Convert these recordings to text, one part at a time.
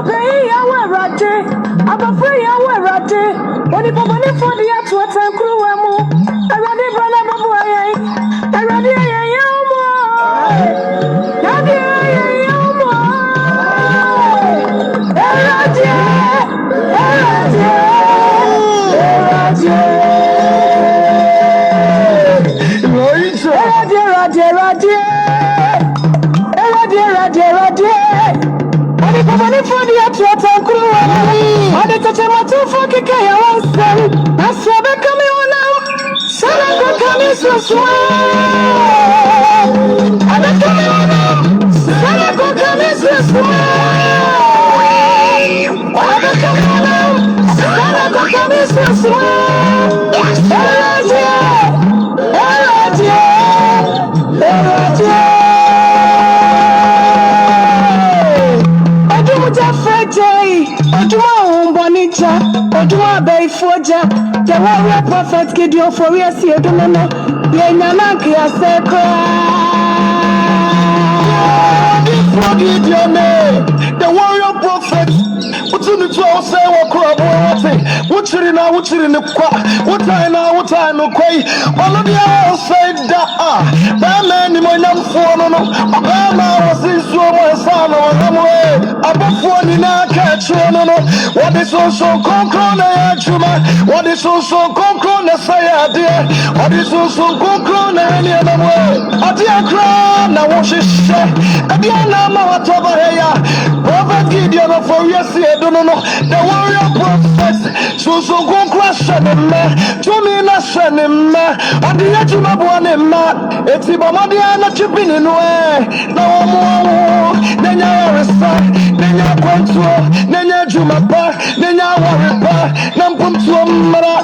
pay ya we rate. Aba free ya we rate. Oni boboni for the atu atankuru wemu. Arade brana babu aye. Arade aye yomo. Arade aye yomo. Arade. Arade. Arade. Money for the attraction crew. On the tomato for Kikaya was done. That's why they come on now. Sana go coming so small. And they come on now. Sana go coming so small. And they come on now. Sana go coming so small. Oduma umbonita, oduma beifoja. The warrior prophet Gideon for years here do no no. Ye nyananki asekra. Gideon, the warrior prophet. What's in the 12 say what crop what's in the qua? What I know, what I know, quay. All of the hours said that that man in my young phone. Obama was in so much son or some way. Above one in our catch. What is also concrone, what is also concrone, say idea. What is also concrone any other way. A dear crown, now what she said. Again, I'm out over here. Robert Gideon for yes, I don't know. The warrior prophet, so go crash and man. To me, not sending man. On the edge of my one in man. It's about my dear, not you been in way. No more. Then you're a son. Then you're control. Then you're Juma Park. Then you're Warren Park. Nampum to a mother.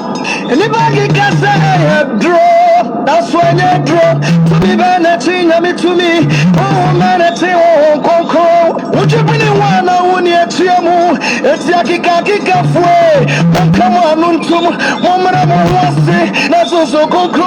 Anybody can say, draw. That's when you draw. To be vanity, to me. Oh, man, it's a control. Would you bring one? I won't yet see a move. It's Yakika Fue. Come on, Nuntum. Woman, I'm going to say. That's also concluded.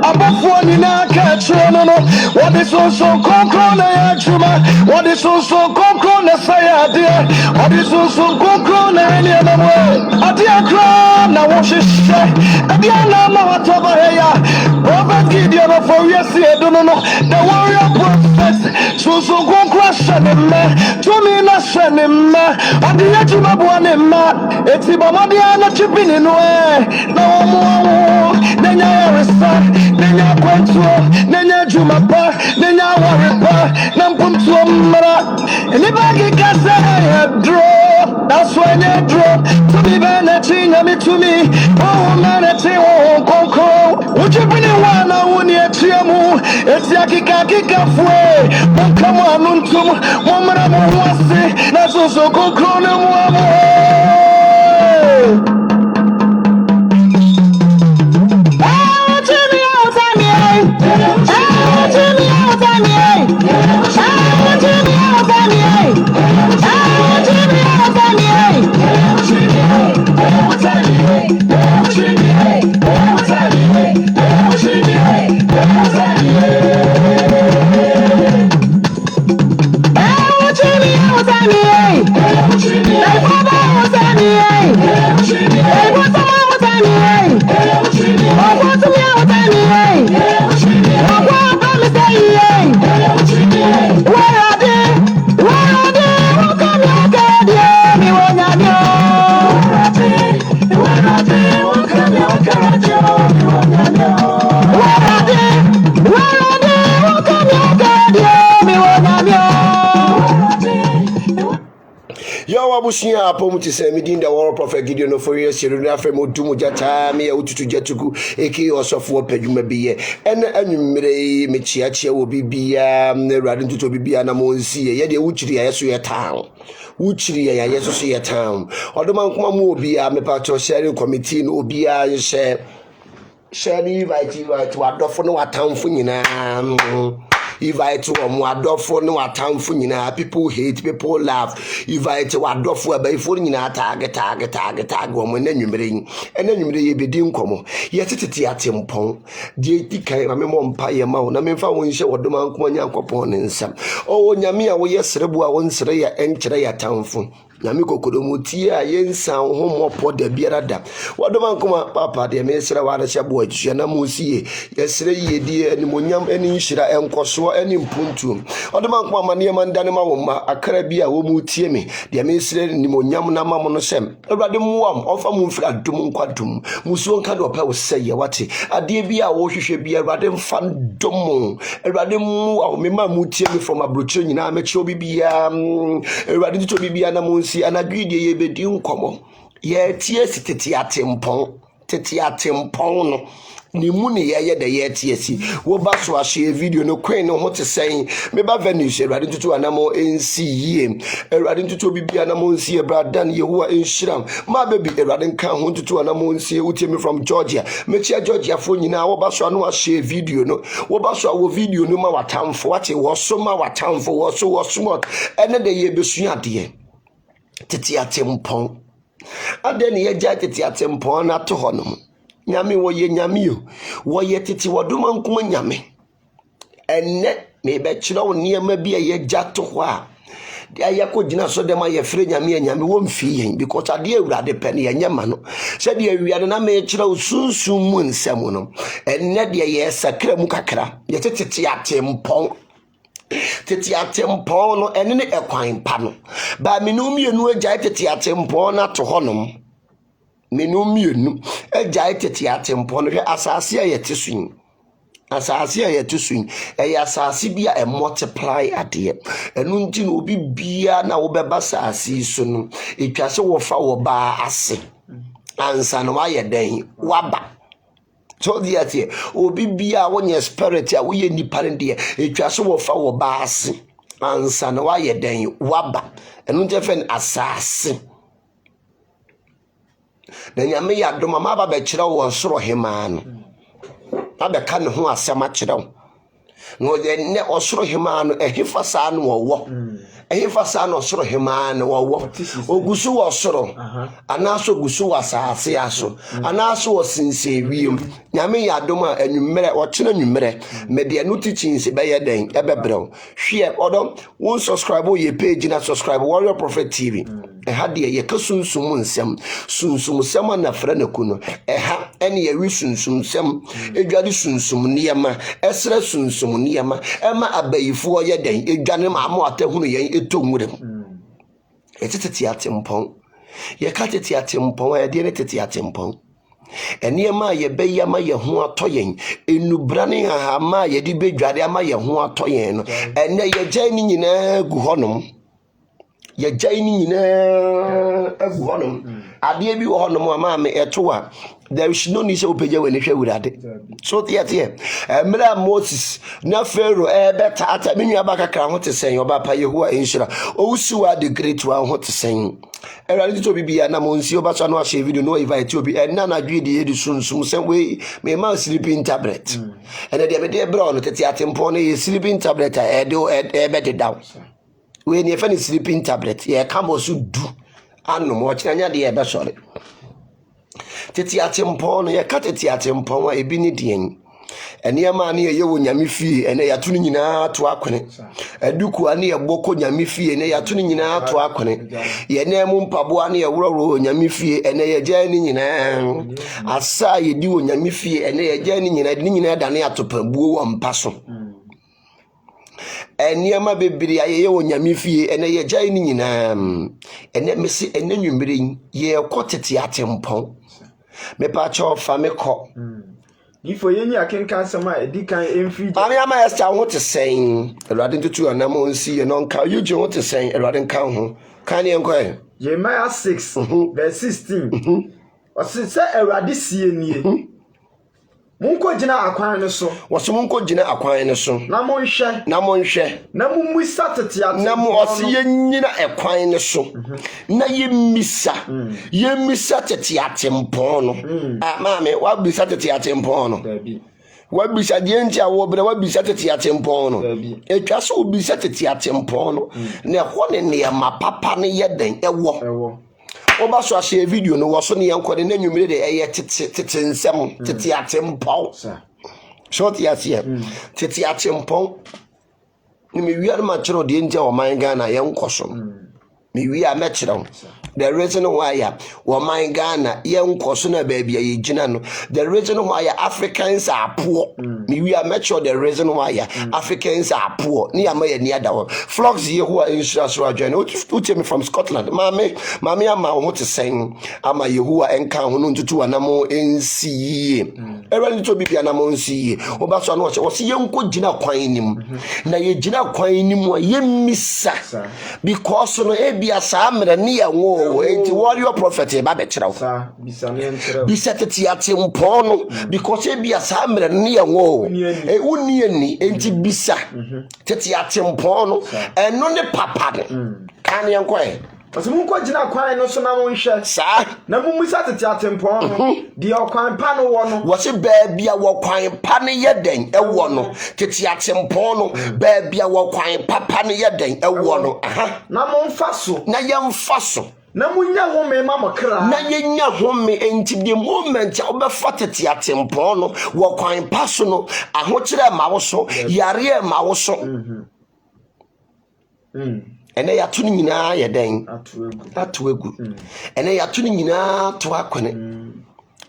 Abafo ni na catch no. What is so concrete na chuma? What is so concrete na say ade? What is so concrete na any other way? Ade akra na wo hwehwe. Ade na ma watoba heya. Prophet Gideon for yes do no. The warrior prophet so concrete shanema. To me na shanema. Ade achuma bo na ma. Eti ba ma de na chipini no e. Na wo nenya resa. Nenya kwantuo, nenya jumapa, nenya waripa, nampumtuo mara. Anybody can say draw, that's when you draw. To be beneting, me to me. Oh, manatee, oh, conco. Would you bring one? I won't yet chiamu. It's yakika fue. Come on, untum, woman, I'm one. That's also conco. Abusia apomu ti se midin da war prophet Gideon no for years you na frem odumu jata me ututu jatuku eke osofo padwuma biye ene anwumre me chiachia wo bibia na rade ntuto bibia na mo nsie ye de wuchiri ya so ye town wuchiri ya ye so ye town odoma nkoma mu obia me patro sharing committee no obia share invite wadofo no watamfo nyina invite adofo no atamfo nyina people hate people love invite adofo abaifo nyina tag wo na nwumre ye bedi nkomo ye tetete atempon die dikai ma me mompa ye ma wo na memfa wo nhye wodoma nkoma nyankopon ne nsam o nyame a wo ye serebo a wo nsere ya enkere ya tamfo nyame kokodomu tie a yensan ho mopo da biara da wodoma nkoma papa de me sere wa da hyebo adua na mo sie ye sere yedi animonyam ani nhira enkoso ani mpuntu wodoma nkoma mane mandane ma wo ma akara bi a wo mu tie me de me sere animonyam na ma mo no sem awurade muam ofa mu mfira dum nkwadum musuo nka do pa wo seye wate ade bi a wo hwehwe bi awurade mfa dom awurade mu a me ma mu tie me from abrocho nyina me che obi bia awurade to bibia na mo si anagwidie ye bedi nkomo ye tie sitete atempon no ni mu ne ye de ye tie si wo ba so ahye video no kwen no ho te sen me ba vanish erade tutu anamo ensi yie erade tutu bibia anamo ensi ebradan yehowa enhyiram ma baby erade nka ho tutu anamo ensi utie me from Georgia me chia Georgia fo nyina wo ba so ano ahye video no wo ba so wo video no ma watamfo wate wo so ma watamfo wo so ene de ye besu ade tete atempon ade ne ye ja tete atempon na to honom nyame wo ye nyame yo wo ye tete wodoma nkuma nyame enne me be kire wo niema bi ye ja to ho a de ayako gina so dem aye fre nyame wo mfi yen because ade awurade pene ye nyama no se de awiade na me kire wo sunsun mu nsam no enne de ye sakra mu kakra ye tete atempon tete atempon no ene ne ekwan pa no ba menumienu agya tete atempon na to honom menumienu agya tete atempon no hwe asase ayete suin eya asase bia e multiply ade enu nti no obi bia na wo beba asase so no etwase wo fa wo ba ase ansa no aye den waba so diate obi bia wonye spirit a woye nipa ne etwase wo fa wo ba ase ansa no aye den waba enu nti fen asase na nyame ya doma ma ba be kire wo soro hema no abeka ne ho asema kire wo no ne osoro hema no ehefa saa no wo ehefa saa no osoro hema no wo ogusu wo soro anaso gusu wa saase aso anaso wo sinse wiem nyame yadom a anwumere o chena anwumere me de no teaching se be yeden ebebrel hwe odom won subscribe ye page na subscribe Warrior Prophet TV ha de ye kasunsum nsem sunsum sem na fra na kuno ha ene ye wi sunsum sem edwade sunsum niema esra sunsum niema ema abayifo yeden edwane ma amo atahunu yen etomure etete atempon ye ka tete atempon ye de ne tete atempon eniema ye beya ma ye ho atoyen enubrane ahama ye di bedwade ama ye ho atoyen no ene ye gyan ni nyina gu honom ye gyan ni nyina agu honom ade bi wo honom ama me eto a there is no need to opeja when hwe wurade so tie mra Moses na Pharaoh beta ata menua bakakra ho tesen oba pa Yehowa enhyira owusiwa the great one ho tesen erade to bibia na monsi oba so no ahye video no invite obi na na dwe de sunsum sem we me ma sleeping tablet ene de me de bra no tete atempo no ye sleeping tablet be de down we ne fa ni sleeping tablet ye kamo so du anom o kyeranya de be sore tete atempo no ye ka tete atempo a ebi ni dien eniema ne ye wo nyame fie ene ya tunu nyina to akwene aduku ane ye boko nyame fie ene ya tunu nyina to akwene ye na mu mpabo ane ye wororo nyame fie ene ye gya ni nyina asa ye di wo nyame fie ene ye gya ni nyina da ne atopabuo wo mpaso eniema bebiri ye wo nyame fie ene ye gya ni nyina ene mesi ene nwumire ye kotete atempo me pa cho fa me ko ifo yeni akenkan sama edikan emfi ami ama esta ho te sen elwade ntutu anam onsi ye no nka yuji ho te sen elwade nka ho kan ye nko Jeremiah 6 verse 16 osise elwade sie nie munko gina akwan ne so woso munko gina akwan ne so na monhwe na mumisa tete ate na mo ose ye nyina ekwan ne so na ye misa tete ate mpon no maame wa bisa tete ate mpon no wabisa die nti awo bere wabisa tete ate mpon no etwa so wabisa tete ate mpon no na ho ne ma papa ne ye den ewo oba so ahye video no wo so ne yankode na nwumire de eye tete nsem tete atempon short yasie tete atempon ni me wiar ma chiro de ntia o man Ghana yankoso me wi a me chiro the reason why o man Ghana yankoso na ba bia ye gina no the reason why Africans are poor me wi a me chiro the reason why Africans are poor ni ama ye ni adawo flocks ye who are insurance join uche me from Scotland mame ama wo te sen ama Yehowa enka ho no ntutu anamo ensi every to bibia anamo ensi oba so no wo se yenko gina kwan nim na ye gina kwan nim a ye misa because no ebia sa amre ne ye wo enti Warrior Prophet ba be kira wo bisa tete atempo no because ebia sa amre ne ye wo uni ani enti bisa tete atempo no eno ne papa no kan ye nkoe Ose munko gina kwan no so na monhwe sa na mumisa tete atempo no di okwan pa no wo no wo se baabia wo kwan pa ne ye den ewo no tete atempo no baabia wo kwan papa ne ye den ewo no na monfa so na ye mfa so na munya home ma mokra na ye nya home enti the moment a obefa tete atempo no wo kwan pa so no ahokire ma wo so yare ma wo so ene ya tunu nyina ye den atuegu ene ya tunu nyina to akone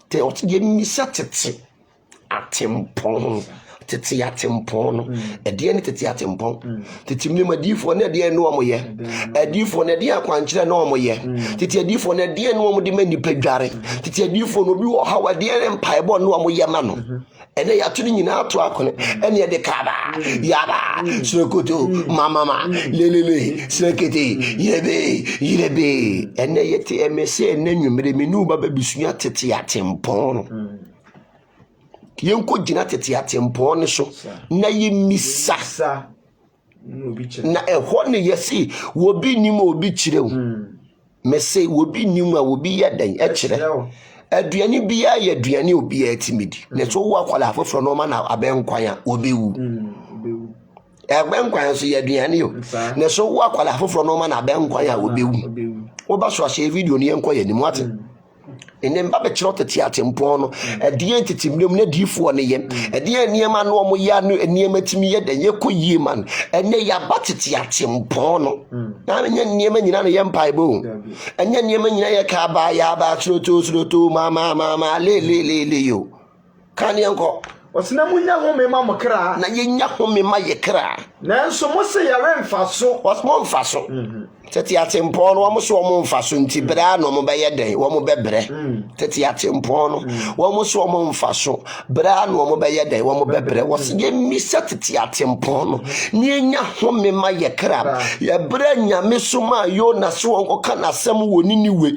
te o ye misa tete atempon tete atempon no ede ne tete atempon tete mne madifo ne de no omoye adifo ne de akwankyere no omoye tete adifo ne de no omde mani padware tete adifo no bi wo hawa de ne mpaebo no omoye ma no ene ya tunu nyina to akone ene ye de kaba yaba sokoto mama lelele sekete yirebe ene ye te emese ene nwumere menu baba bisua tete atempon no yenko gina tete atempo ne so na ye misa na ehwo ne yesi wobi nim obi kirew mese wobi nim a wobi yadan e kire aduani bia ye aduani obi atimidi ne so wo akwala afoforo no ma na abenkwan a obewu Ebenkwan so ye aduane yo. Na so wo akwala foforo no ma na benkwan a obewu. Wo ba so ahye video ne enko ye ni mu ate. Enem ba be kiro tete atempo no edie ntitimlem na difo ne yem edie niema no omo ya no niema timi ye den ye koyie man ene ya ba tete atempo no na nya niema nyina no ye mpaebo enya niema nyina ye ka ba ya ba suroto mama le yo kan yenko osina munya home ma mokra na ye nya home ma ye kra na nso mo se ya remfa so was mo mfa so tete atempo no wo so mo mfa so nti bra no mo be ye den wo mo bebre tete atempo no wo so mo mfa so bra no mo be ye den wo mo bebre wo se ye misa tete atempo no ni enya home ma ye kra ye bra nyame so ma yo na so won ka na asem wo niniwe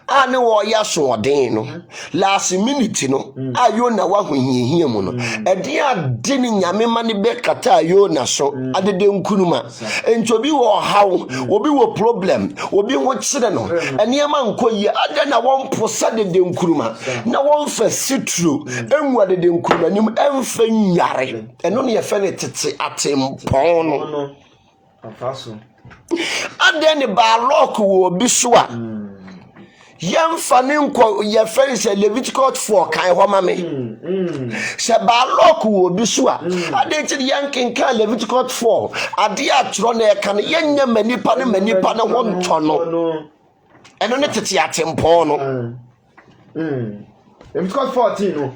ane wo ya so odin no last minute no ayo na wa hwehihia mu no ede ade ni nyame ma ne be kata ayo na so adede nkunuma entobi wo haw obi wo problem obi ho kire no eniema nkoyi ade na won posa dede nkunuma na won fa sitru enwu adede nkunuma nim emfa nyare eno ne ye fa ne tete atempon no afaso ade ne ba lock wo bi so a yemfa ne nko ye fence Leviticus 4 kan ho ma me se ba lock wo bi so a ade ti yankenka Leviticus 4 ade atro na e kan yenya manipa na ho nto no eno ne tete atempo no Leviticus 14 no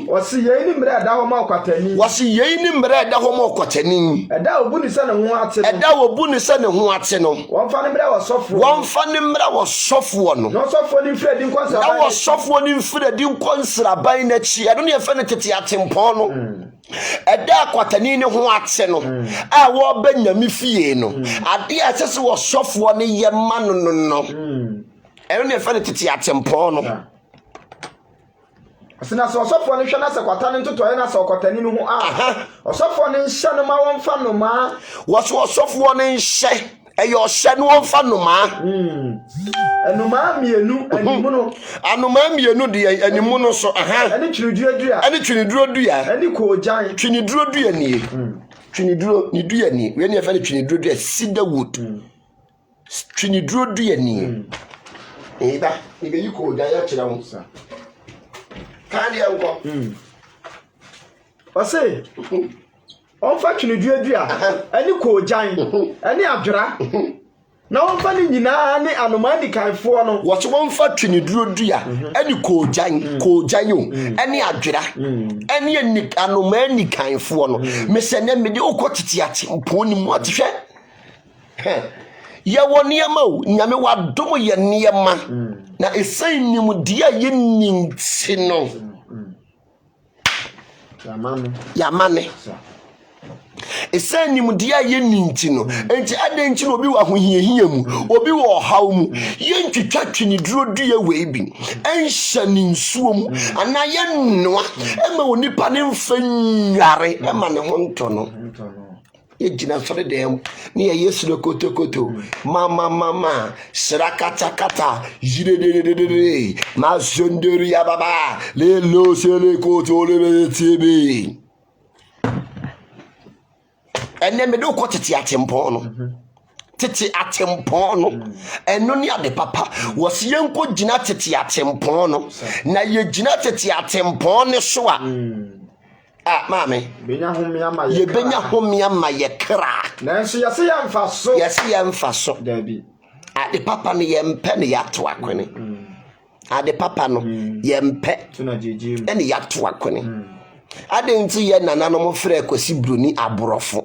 wasi ye ni mre da ho ma kwatani wasi ye ni mre da ho ma kwatani eda obu ni se ne ho ate no eda obu ni se ne ho ate no won fa ni mre wo sofo no no sofo ni mfre di nkonsra ban na wo sofo ni mfre di nkonsra ban na chi eno ne fe ne tete atempo no eda kwatani ne ho ate no a wo ba nyame fie no ade a sese wo sofo ne ye ma no eno ne fe ne tete atempo no asina so osofo ne hwe na sekwata ne ntoto ye na se okotani no ho osofo ne nhye no ma won fa no ma waso osofo ne nhye eyo hye no won fa no ma enuma mienu animu de animu no so ene twiniduro dua ene kojan twiniduro dua nie twiniduro ni dua nie we ne fa ne twiniduro dua cedar wood twiniduro dua nie eba ibe yi kojan ya kira wo sa kan yanko ose on fa twiniduro dua ene kojan ene adwera na won fa ni nyina ne anomadi kanfo no wo so won fa twiniduro dua ene kojan yo ene adwera ene ni anomadi kanfo no mese ne me de okotiti atempo ni mu atehwe ye woniema o nyame wadom ye niema na esan nim dia ye ninti no yamane esan nim dia ye ninti no enti adenchi no obi wa hohiehia mu obi wo haw mu ye ntwitwa twiniduro dua we bi enhya ni nsuo mu ana ye noa ema onipa ne mfa nware ema ne ho nto no ye jina sore dem ni ye yesu kotokoto mama kata jire ma zondori ya baba le lo sele koto le tibi ene me do ko tete atempo no eno ni ade papa wose yenko jina tete atempo no na ye jina tete atempo ne so a mame benya homia ma ye kra nanso yase ya mfa so dabi ade papa ne ye mpe ne ya to akwene ade papa no ye mpe tuna jeje ene ya to akwene ade nti ye nanano mo frɛ kwasi broni aborofo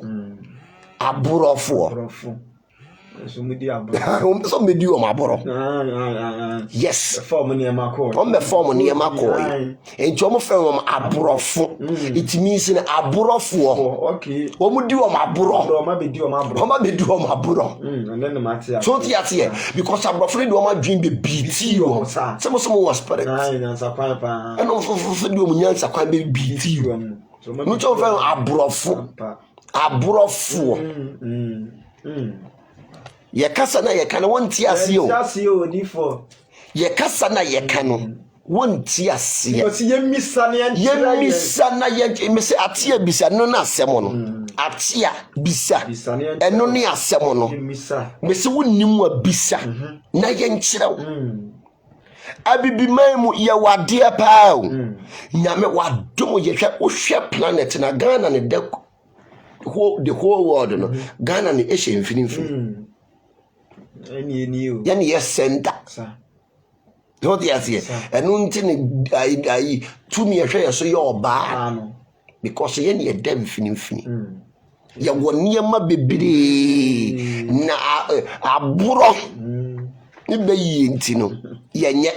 so medi aboro so medi o maboro yes form ne makọ on be form ne makọ enti o mo frɛ mo aborofo it means na aborofo okay o mo di o maboro o ma be di o maboro and then matia so ti ate because aborofo di o ma dream be BT o se mo was spirit na sakwan pa and o fo di o mo nyansa kwan be BT o no to frɛ aborofo ye kasa na ye kan wonti ase o difo ye kasa na ye kan wonti ase because ye misa na ye me se ate abisa no na asem no atia bisa eno ne asem no me se wonim wa bisa na ye nkyerɛw abibi maimu ya wade pa o nyame wadom ye hwɛ wo hwɛ planet na Ghana ne the whole world no Ghana ne ehye mfinimfini yani yes center what you say enu nti ne ai tumi ehwe yeso ye oba because ye ne dem finimfini ya woniema bebiri na aburo ni beyi nti no ye nye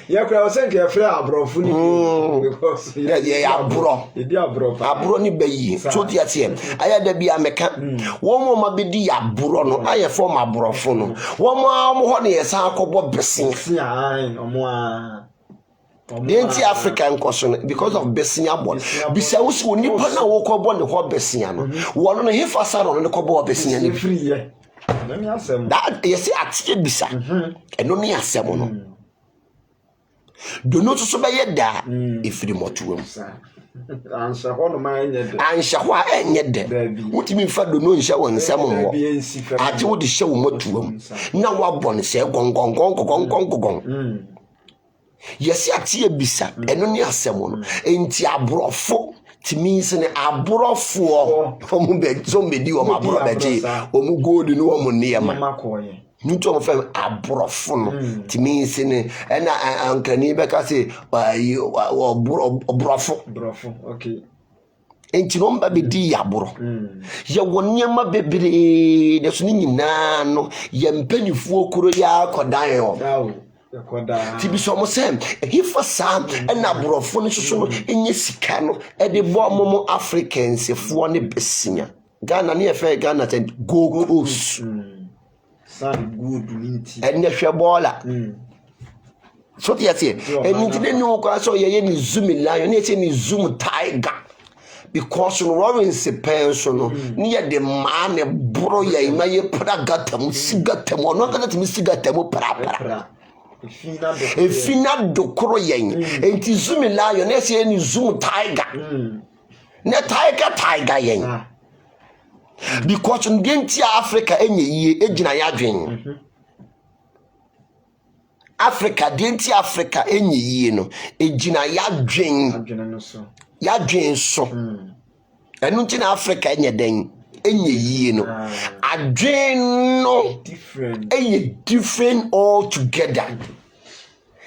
ya kura o senke afre abrofo ni because ye aburo ni beyi so ti ase aya da bia meka wo mo ma bedi aburo no aye form abrofo no wo mo ho ne yesa akobo besen Denti African question because of besia bon bisa wo so nipa na wo kobo ne ho besia no wo no hefa saro no kobo besia ni free ye na mi asem that yes atie bisa eno ne asem no do not so be yeda ifiri motuwam ansha ho no ma enye de ansha ho enye de wotimi fa do no nsha won nsam mo ate wo de hye wo motuwam na wo abon se gongongongongongongongon yes atie bisa eno ne asem no enti abrofo timi se ne abrofo omu be so medi o mabro beje omu gold no omu niema makoye nuto mo fam abrofo no timi se ne na ankani be ka se obrofo okay enti no mba be di abro ye woniema bebere de so ni nyina no ye mpanifuo kuro ya akodan yo tibiso mo sem hifa sam na abrofo no soso no enye sika no e de bo momo Africans fo ne besia Ghana ne efe Ghana ten go cruise san good minti enne hwe bola so ti ate enti de no kwa so ye ni zoom lion ne ni zoom tiger because no Lawrence penso no ne ye de man ne bro ye ima ye pra gatam sigatam no kana timi sigatam pra efina dokoro yen enti zoom lion ne se ni zoom tiger ne tiger yen because ndenti Africa enye yie ejina ya dwen Africa denti Africa enye yie no ejina ya dwen so enu nti na Africa enye den enye yie no adwen no different all together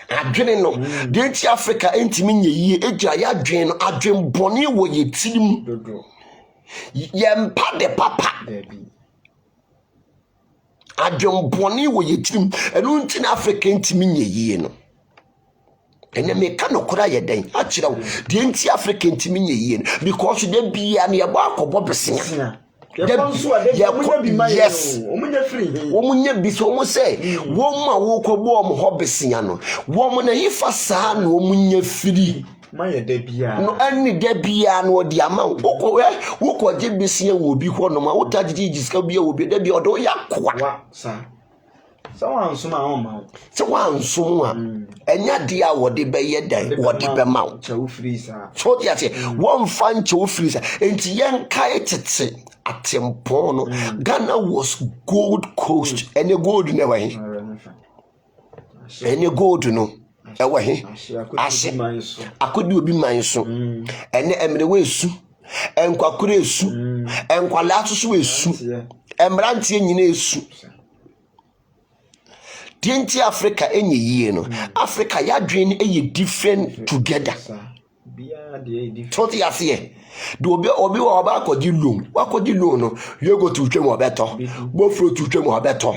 adwen no denti Africa entimi nye yie ejina ya dwen no adwen boni wo ye tirim yempa de papa adwomboni wo yetirim enu nti na Africa ntimi nye yie no enya me ka no kura ye den a kira wo de nti Africa ntimi nye yie no because de bia na ye ba akobo besenya yes omunye biso omu say wo ma wo kobo om ho besenya no wo mo na hifa saa na omunye firi maye de bia no ani de bia no di ama wo ko je besia wo bi ho no ma wo tagiji jiska bia wo bi de bia odo yakwa sa wansum a ma se wansum a enya dia wo de be ye dan wo de be ma chawo freezer so dia se won fan chawo freezer enti yen kai tete atempo no Ghana was Gold Coast any gold never any gold no ewa he ase akodi obi manso ene emre we esu enkwakura esu enkwala atoso esu emrantie nyina esu Denti Africa enye yie no Africa ya dwen eye different together bia de different so ti asie do obi wa ba akodi loan no you go to twem obeto bofro to twem obeto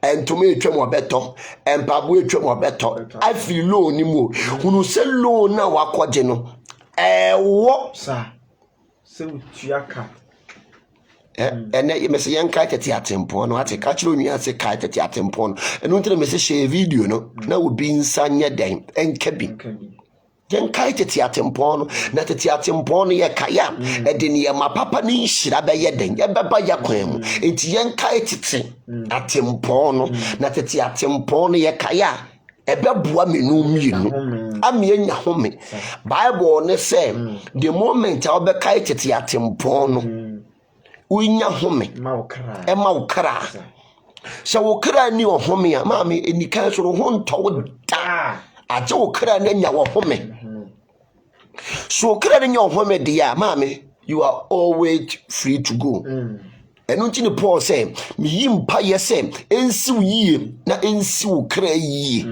entome etwem obeto empabo etwem obeto afi loan ni mu hunu se loan na wakode no wo sa se utuaka ene mese yanka tete atempo no ate ka kiro nua ase ka tete atempo no eno ntire mese share video no na obi nsanye den enkabi yanka tete atempo no na tete atempo no ye kaya ede ne ma papa ni nhira be ye den ye beba ya kwan mu enti yanka tete atempo no na tete atempo no ye kaya ebebua menu mienu ami enya home Bible ne say the moment a obeka tete atempo no unya home ema ukra sɛ ukra ni ohome a maame enikan so ho ntɔ da agye ukra na nya wo home so ukra na nya ohome dia maame you are always free to go enu nti ni Paul say me yimpa yese ensiw yie na ensiw ukra yie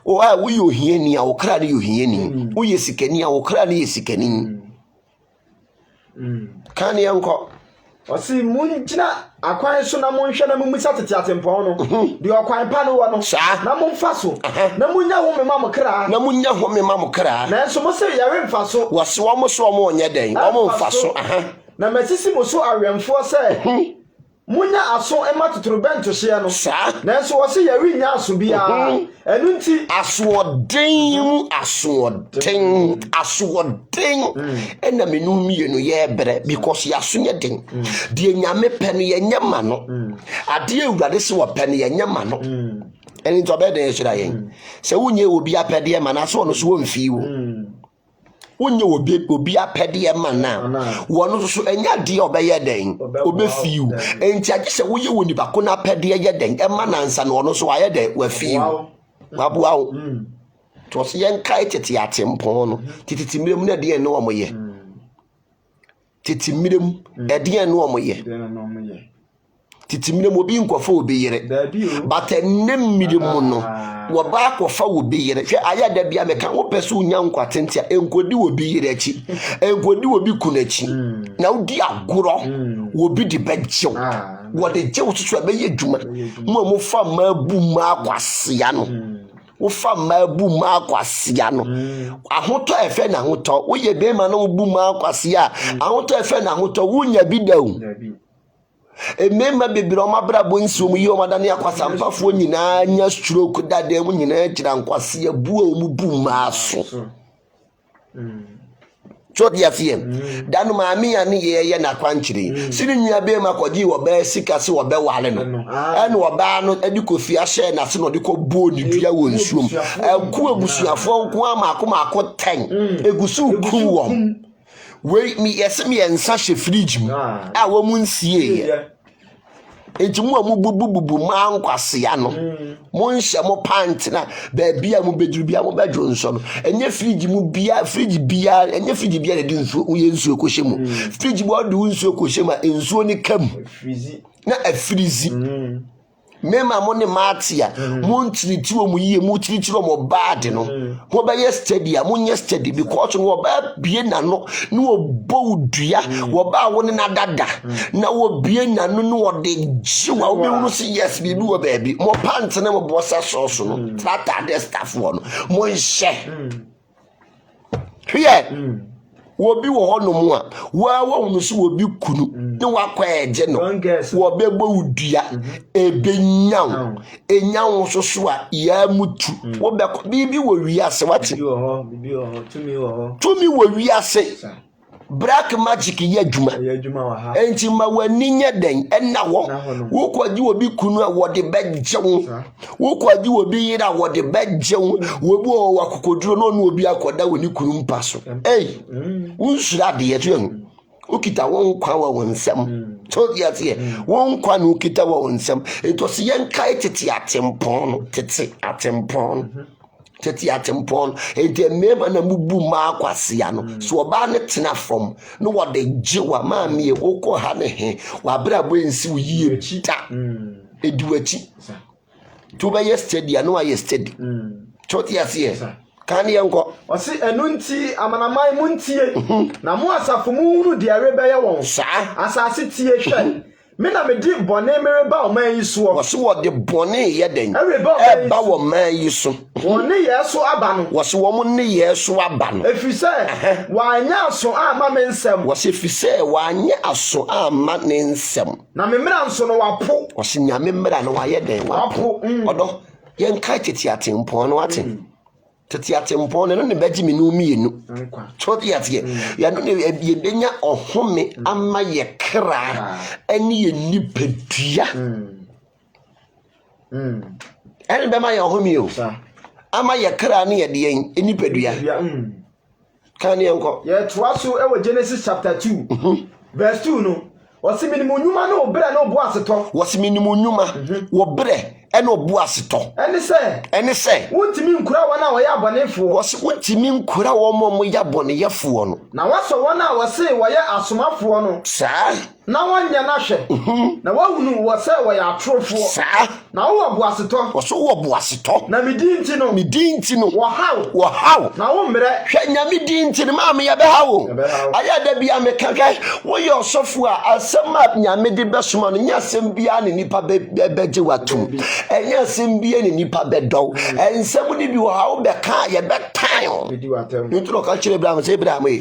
o a wo yohiani a ukra na yohiani wo yesikani a ukra na yesikani kan yanko osi munjina akwan so na monhwe na mumisa tete atempon no de okwan pa no wo no na momfa so na munya ho mema mokra na so mo se yare mfa so wose wo mo so mo onye den wo mo mfa so na masisi mo so awemfo se munya aso ema totorobento hye no na so wose yare nya aso bia enu nti asoden ena menu mienu ye bere because yaso nye den de nyame pɛ no ye nyama no ade awurade se wo pɛ no ye nyama no eni to be den hyira yen se wunye obi apɛde ma na so no so wonfi wo wonye obi apɛde ma na wo no so enya de obɛyɛ den obefi wo enti age se woye woni bako na apɛde ye den ema na nsa no no so ayɛ den wafi wo waboa wo to se yen kai tete atempon no titi mirem na de no wo moye titi mirem de no wo moye titi mirem obi nkofo obi yere but enem mirem no wo ba kofa obi yere hwe aya da bia meka wo pese unya nkwatentia enkodi obi yere achi enkodi obi kunachi na udi agoro obi di bejew wo de jew susu abeye djuma mo fa mabu ma kwasia no wo fa mabu ma kwasia no ahoto efe na ahoto wo ye be ma na wo bu ma kwasia ahoto efe na ahoto wo nya bi dawo emema bebiri omabra bonsi omu yi omadane akwasampafo nyina nya stroke dade mu nyina kira nkwase abu omu bu maaso chodi ya fie danu maami ya ni ye na kwanchiri sini nua be makoji wo be sika se wo be wale no ene wo ba no edikofi ahye na se no de ko bo ni dua wo nsuom ku abusuafo nko amako 10 egusu ku wo we mi yesemi ensa hye fridge mu a wo mu nsie ye enti mu bubu ma nkwase ya no mo nhye mo pant na ba bia mo beduru bia mo bedwo nso no enye fridge mu bia fridge bia enye fridge bia de nsuo uye nsuo ko hye mu fridge bo de nsuo ko hye ma nsuo ni kam na afrizi mema mo ne matia mo ntiriti wo mu yie mo tiriti wo bad no mo ba ye steady mo nye steady because wo ba bie na no no wo bo dua wo ba wo ne na dada na wo bie na no no wo de jiwa wo be wo si yes bi wo ba bi mo pant na mo bossa sauce no trata de staff wo no mo nhye hwe wo bi wo hono mu a wo no so wo bi kunu ne wakwa eje no wo bebo udua ebenyaw enyaw so so a ya mutu wo be bibi wo wiase wati tumi wo wiase black magic ye adwuma enti ma wani nya den enna wo kwaji wo bi kunu a wo de bejew wo kwaji wo bi yira wo de bejew wo bi wo akokoduro no no obi akoda woni kunu mpa so unsura de ye to ukita won kwa wa wonsam to yate won kwa no ukita wa wonsam eto se yen kai tete atempon tete atempon ente mema na mubu ma akwase no so oba ne tena from no wo de jiwa ma me okọ ha ne he wa bra bo ensi wo yie ta eduachi to be yesterday no yesterday to yate kan yenko osi enu nti amanamai mu ntie na mu asafo mu hunu de arebe ye won asase tie hwe me na me di bone mereba o man yi so wose wo de bone ye den ba wo man yi so woni ye so aba no wose wo mu ne ye so aba no efise wanya so ama me nsem wose efise wanya aso ama ne nsem na me mra nso no wapo wose nyame mra no waye den wapo odo ye nka tete atempon no ate tete atempon no ne baji me no mienu choti ate ya no ne benya ohome ama ye kra ani ye nipadua ene be ma ye ohome o ama ye kra ne ye de nipadua kan ye nko ye toaso e wo Genesis chapter 2 verse 2 no Wasi minimum nyuma no bre no bo aseto. Wasi minimum nyuma wo bre e no bo aseto. Ene se wontimi nkura wona wo ya bonefo. Wasi wontimi nkura wo mo ya bonefo no. Na waso wona wase wo ya asomafo no. Sa na wanya na hwe. Na wahunu wo se wo ya atrofo. Sa na wo bo aseto. Waso wo bo aseto. Na medinti no. Wo haw. Na wo mre. Hwe nya medinti no ma me ya be hawo. Aya da bia me kankan wo ye osofo a asema nya me de besoma no nya asem bia ne nipa beje watum. Enya asem bia ne nipa bedo. Ensem ni bi wo hawo be ka ye be tan. Bidi watam. Ntro ka kire bra me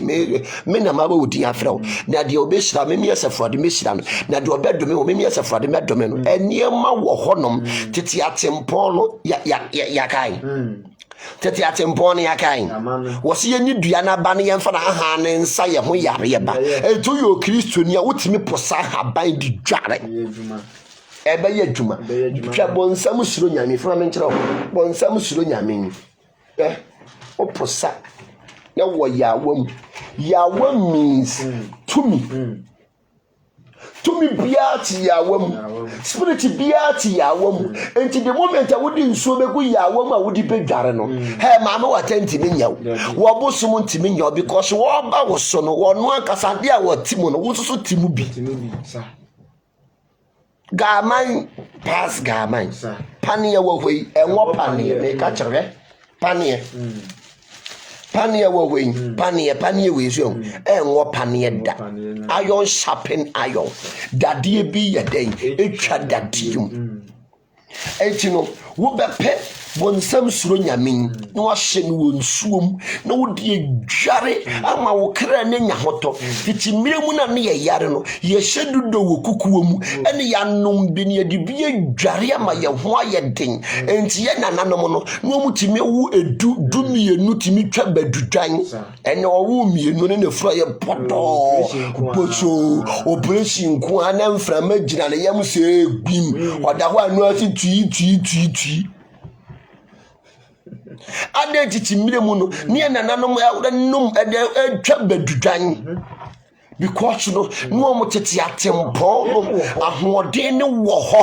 me na ma ba wodi afrew. Na de obeshira me asefo de meshira no. Na de obedome wo me asefo de medome no. Eniema wo honom tete atempon no ya kai. Tete atempon ya kai. Wo se yenyi dua na ba ne yemfa na ha ne nsa ye ho yare ba. Eto yo kristoni a wotimi posa ha ban di dware. Ebe ye djuma. Twa bonsam suro nyame fra me nkyerɛ wo. Bonsam suro nyame. O posa. Na wo yawam. Yawam means to me. To me biati yawam. Spirit biati yawam. Enti the moment I would nsuo be go yawam a wodi bedware no. He mama watenti me nyaw. Wo bosom ntimi nyaw because wo ba wo so no wo no akasade a wo timo no wo so timu bi. Gaman pass gaman. Panie wo hoi enwo panie me ka kyerɛ. Panie. Panie wo hoi panie we so enwo panie da. Iron sharpen iron. Dadie bi ye den etwa dadium. Enti no wo bepe bonsam suro nyamin na wahye no wonsuom na wo de dware ama wo kra ne nya hoto titi miremu na ne yare no ye hyedudo wo kukuwom ene ya nom bi ne de bi dware ama ye ho ayeden enti ye nananom no no mutimi wu edu dumienu timi twa badudwan ene wo mienu ne nefura ye poto poso operation ku ana mframa gina ne yam se gbim oda ho anu ati tui ade titi miremu no ne nananom nom twa badudwan because no mo tete atempo no ahoɔden ne wɔ hɔ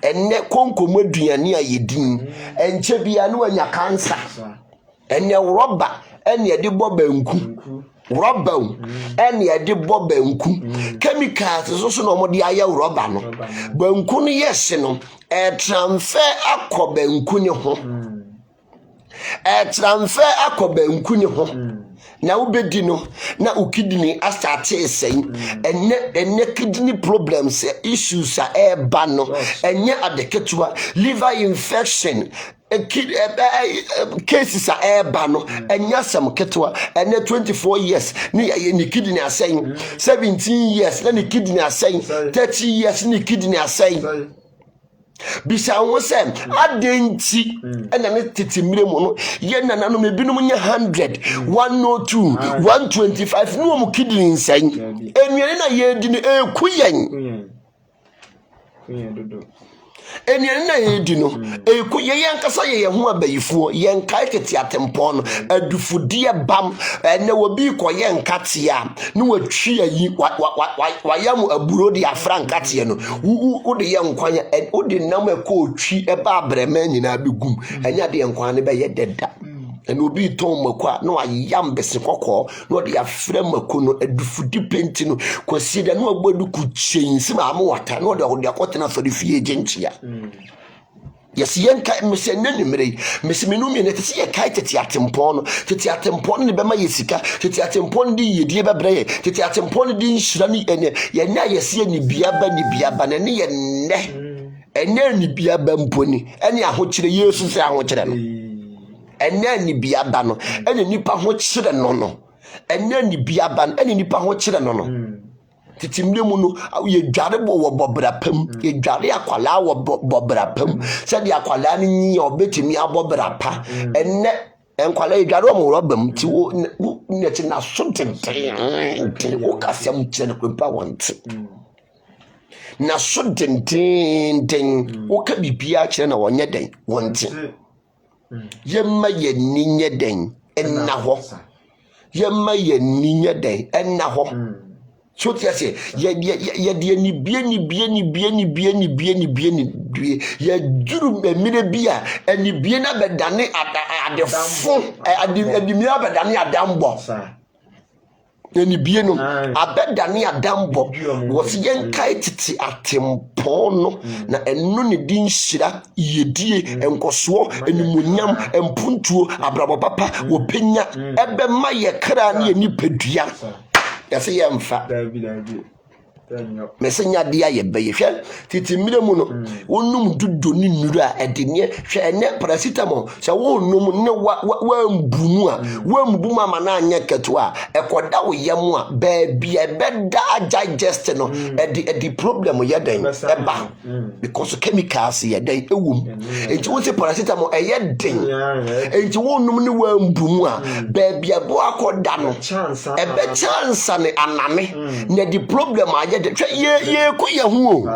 enne konkomo aduane a yedin enche bia no anya cancer enne rubber enne de bɔ banku rubber enne de bɔ banku chemicals so no mo de ayɛ rubber no banku no yes no transfer akɔ banku ne ho transfer akɔ banku ne ho na ubedi no na ukidney astarte sen enne kidney problems issues a eba no enye adeketua liver infection cases a eba no enya sam ketwa enne 24 years ni kidney asen 17 years na ni kidney asen 30 years ni kidney asen bisa wo sem adenti ena ne tete miremu no ye nana no mebinum nya 100 102 125 no mo kidney nsan enwere na ye di ne ekuyen dodo enwere na ye di no ekuye yankasa ye ho abayifuo yenkai tete atempo no adufudie bam ene wobi koye nkatea no watwi ayi wayam aburo di afrankate no wo de ye nkwanya wo de nam ekotwi eba abrema nyina begum enya de nkwan ne be ye deda ene obi ton makwa no ayam bese kokko no de afra mako no adufudi penti no kwasi de no agbodu ku chensi ma amwata no de akotena fari fie genchia yes yenka mesenene mrei mesemenu mi ne tese ye kai tete atempon ne be ma yesika tete atempon di yedie bebreye tete atempon di nshira ni ene ye nya yese ni biaba ne ye enne ni biaba mponi ene ahokyere yesu se ahokyere no enne ni biaba no ene nipa ho kyere no enne ni biaba ene nipa ho kyere no titi mremu no ye dware wo bobrapam ye dware akwala wo bobrapam se de akwala ni nyi obetimi abobrapa enne enkwala ye dware mo robam ti wo neti na so tenten wo kasem kyere ko pa wonte na so tenten wo ka bibia kyere na wonye den wonte yemma ye ninye den enna ho yemma ye ninye den enna ho so tia se ye de ni bie ye duru emire bia eni bie na bedane adefo adimira bedane adambo eni bie no abedane adambo wo se yen kai titi atempon no na enu ne din hira yedie enkoso enumunyam empuntuo abrabo papa wo penya ebe ma ye kra na ye nipadua yase ye mfa mesenya dia ye beye hwe titi mire mu no wonum dudo ni nuru a edene hwe ene paracetamol se wonum ne wa mbunu a wa mbumu ama na anya keto a ekoda wo yam a baabia beda digest no edi problem ye den eba because chemicals ye den ewum enti won se paracetamol eye den enti wonum ne wa mbumu a baabia bo akoda no ebe chance ne aname ne di problem aye ye ku ye hu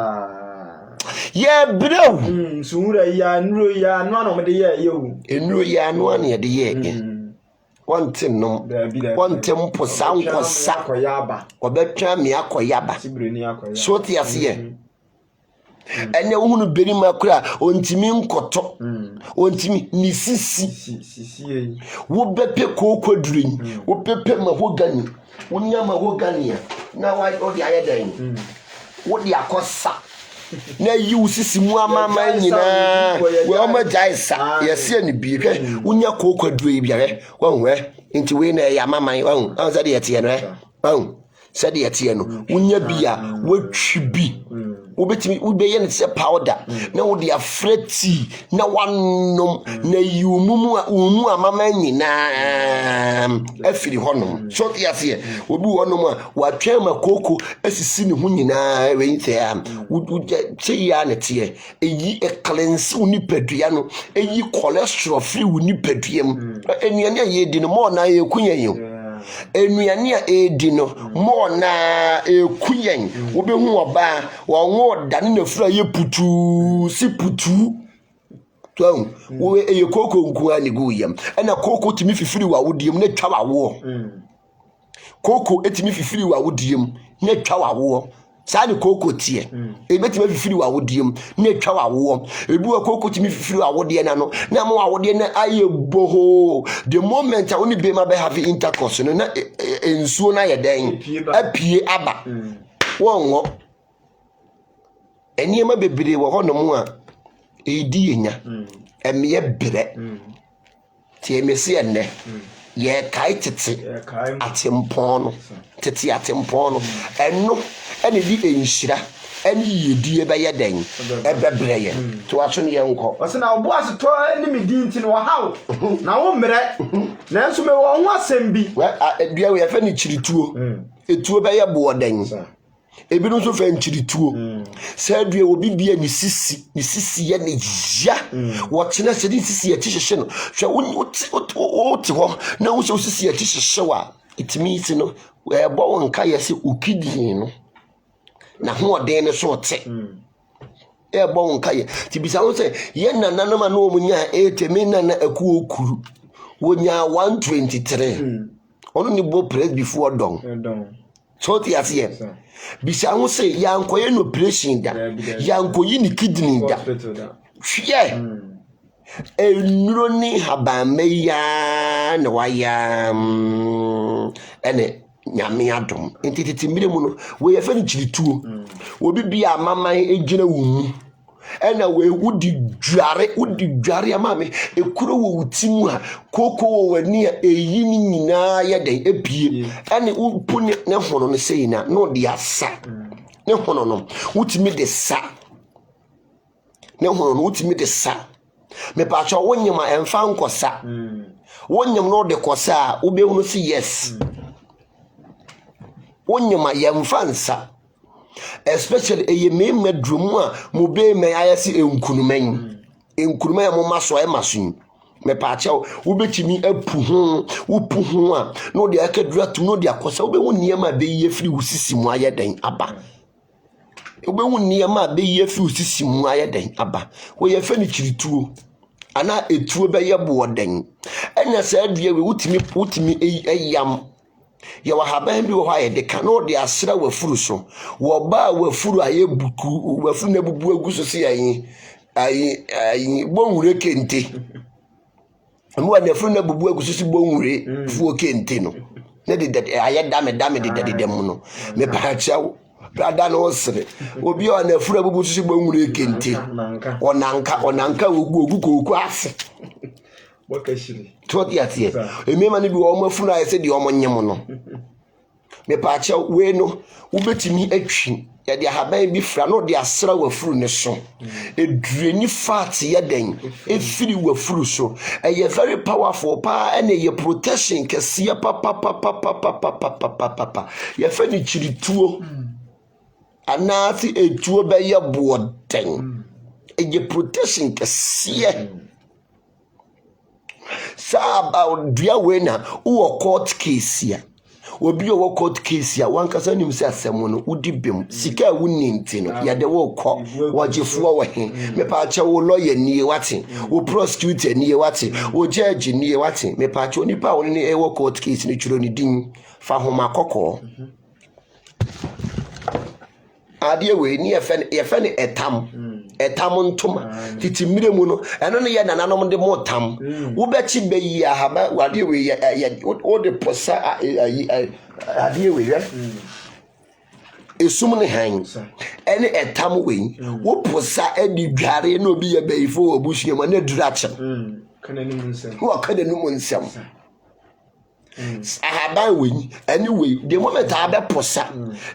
ye brew sura ya nuro ya no na me de ye wu enuro ya no na de ye wantin no wantin posa nkosa obetwa me akoyaba so ti ase ene wo hunu beri makura ontimi nkoto ontimi ni sisi wo bepe kokodrin wo pepe mahogani wonya mahogani na wa odi ayedan wo di akosa na yi usisi mu amama nyina we o majaisa yesi ani bi hwe wonya kokodru biare wonwe nti we na ya mama won an sade yete no won sade yete no wonya bia watwi bi wobetimi wobeye ne se powder na wo di afreti na wanom na yumumu umu amama nyina afiri honom so yase obi honom a watwa makoko asisi ne hu nyina we nte am wuje ya ne tie eyi cleanse unipadua no eyi cholesterol free unipadua mu enuane ye di no mo na ye kunyen enuane a edi no mo na ekuyen wobehu oba wo dane na fura ye putu si putu to wo eye koko nku ani go yam na koko timi fifiri wa wodiem na twa wawo koko etimi fifiri wa wodiem na twa wawo saa ni koko tie ebetimi fifiri wa wodiem na twa wawo ebi wa koko timi fifiri wa wodie na no na mo wa wodie na aye boho the moment a oni be ma be have intercourse no na ensuo na ye den apie aba wonwo eniema bebere wo honom a edi yenya emye bere tie mesi enne ye kai tete atempon no tete atempon no eno ene di enhira ene yedie be yeden ebebere ye to aso ne yenko o se na obo aseto ene medi nti no hawo na wo mere na enso me wo ho asem bi dua we fa ni chirituo etuo be ye bo den ebi no so fa nchirituo sa dua obi bia ni sisi ye ne ya wo kina se di sisi ye tihihye no hwe wo ti ho na wo so sisi ye tihihye wa itimi iti no we bo won ka ye se ukidin no na ho den ne so te bo won ka ye ti bisa wo se ye nananom na wo munya etemi nana aku okuru wo nya 123 ono ni bo press before don so ti ase bisa ho se yankoye no operation da yankoyi ni kidney da hwe enuro ni habameya na waya ene nyame adom entititi mire mu no we yefa ni chirituo obi bia mama ejina wumu ena we wudi dware amame ekuro wo wutimu a koko wo wani a eyi ni nyina ya den epie ene upu ne hono no sei na no de asa ne hono no wutimi de sa ne hono no wutimi de sa me pa cho wonyema emfa nkosa wonyem no de kosa ubehunu si yes wonyema yemfa nsa especially eye me drumu a mo be me ayesi enkunuman mo maso e maso me pa cha wo betimi apu ho a no de akadura tu no de akosa wo be woniema be ye firi wusisi mu ayeden aba wo be woniema be ye firi wusisi mu ayeden aba wo ye fa ni chirituo ana etuo be ye bo den enya sa adua we wutimi eyam ya wahaban bi wo ha ye de ka no de asra wafuru so wo ba wafuru aye buku wafuru na bubu aguso si ayi bonwure kente amu na wafuru na bubu aguso si bonwure fuo kente no na de aye dame de mu no me pa chawo brada no sere obi o na wafuru bubu si bonwure kente onanka ogu koku ase Wakashiri. Toti atie. Emema ni bi wo mafunu aye se de omo nyem no. Me pa cha we no ubetimi atwi ya de haban bi fra no de asra wafuru ne so. Edureni fat ye den efiri wafuru so. Eye very powerful pa ene ye protection kese pa. Ye fa ni chirituo. Anati etuo be ye boden. Eye protection kese. Sa about dia we na wo court case ya obi wo court case ya wan kasa nim se asem no udi bem sika wunni nti no ya de wo kọ wajefuo wo he me pa cha wo lawyer ni wate wo prosecutor ni wate wo judge ni wate me pa cha onipa wo ni e wo court case ni churo ni din fa homa kokọ ade we ni ye fe ni etam ntoma titi miremu no eno ne ye nananom de motam wo be chi be yi ahaba ade we ye o de posa ade we ye esum ne han ene etam we wo posa edi dware na obi ye be ifo obusuam na durache Kana ni munsem wo kana ni munsem ahaba we anyway the moment abe posa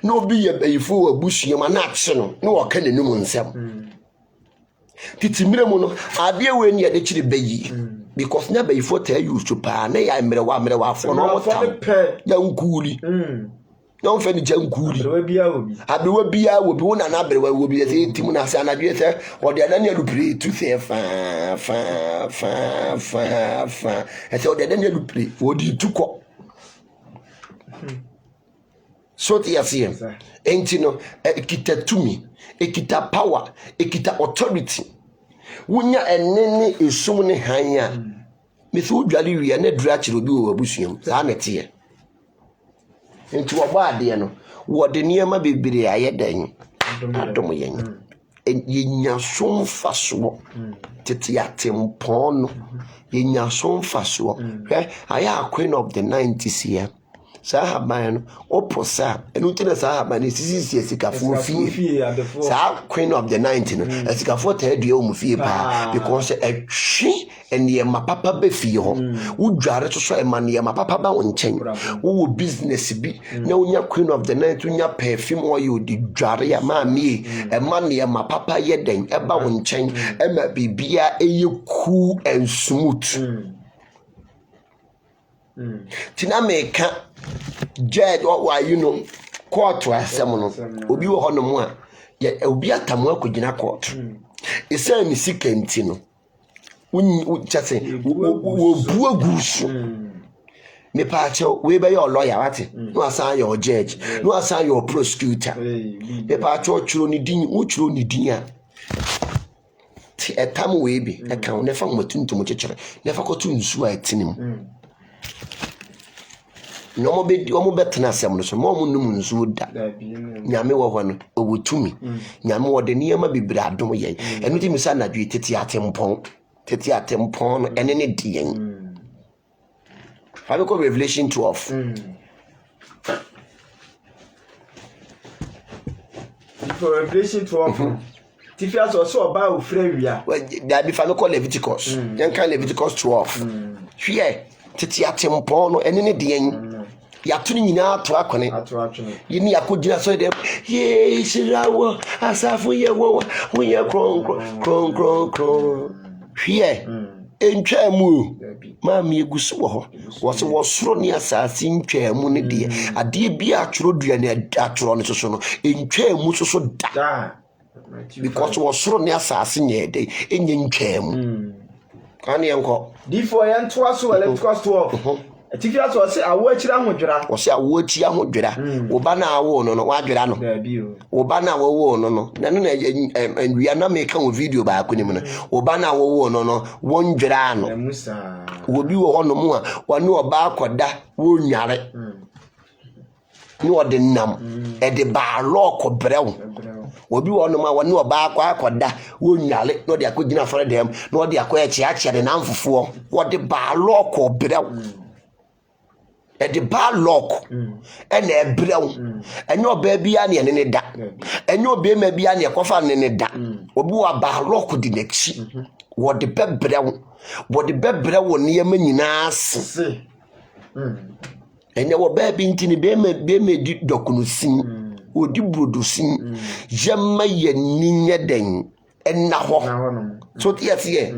na obi ye be ifo obusuam na ache no na wo kana ni munsem titi miremu no ade we ne de chiri bayi because na bayi for tell you to pa na ya mere wa afo no motam ya nkuli na on fe ni jankuli abewa bia obi wona na abewa obi se timu na se anadwe se o de na ne alupre tu se fa ese o de na ne alupre o di tukọ so ti asie enti no ekita tumi ekita power ekita authority wunya enene esum ne hanya me so dwale wi na dura kire obi wo abusuam za na tie enti wo ba ade no wo de niema bebere ayedan adom yen yenya so mfaso tete atempon no yenya so mfaso aya queen of the 90s here Sahaban oposa enutina sahaban sisi sikafo fie sa queen of the 90 sikafo ta dua o mfie pa because etwi ene ma papa be fie ho wudware so emane ma papa ba wonchen wo business bi na wonya queen of the 90 wonya perfume oil di dware ya ma mie emane ma papa yeden eba wonchen ema bibia eye cool and smooth tina meka judge what you know court asem no obi wo ho no mu a ya obi atamu akogina court ese ni sikenti no won chase wo bu agusu me pa che we be your lawyer wate no asan your judge no asan your prosecutor me pa che churo ni din wo churo ni din a ti etam we bi e kan ne fa motuntum chechere ne fa kotu nsu a etinim no mo be o mo betena asem no so mo num nzu da nyame wo ho no obutumi nyame wo de niema bibira adom yen eno ti misa na dwe tete atempon no ene ne dien have ko Revelation 12 for Revelation 12 Tifia so ba o frɛ wia da bi fa no call Leviticus yen kan Leviticus 12 hwe tete atempon no ene ne dien ya tuni nyina to akone yini akogina so dem ye shirawo asafu ye wo ye kron hwie entwamu ma mi egusu wo ho soro ne asase ntwamu ne de ade bi atworo duane atworo ne so no entwamu so da because wo soro ne asase nye de enye ntwamu kan ye nko D4 yan to so Leviticus 12 Tifia so se awo akira hodwera wo se awo akira hodwera wo ba na awo no wadwera no wo ba na wo no na no na na me kan video ba akonim no wo ba na wo no wondwera no wo bi wo hono mu a wo ne oba akoda wo nware no de nam e de ba lock brew obi wo no ma wo ne oba akwa akoda wo nwale no de akogina fere dem no de akwa echiache de namfofo wo de ba lock brew e de ba lock e na e brew enyo oba bia ne ne da enyo oba ma bia ne kofa ne da obi wa ba lock di nekchi wo de bebrew wo de bebrew ne yema nyina se enye wo ba bi ntini be me di dokunusin odi brodosin yema ye ninye den enna ho so tiasie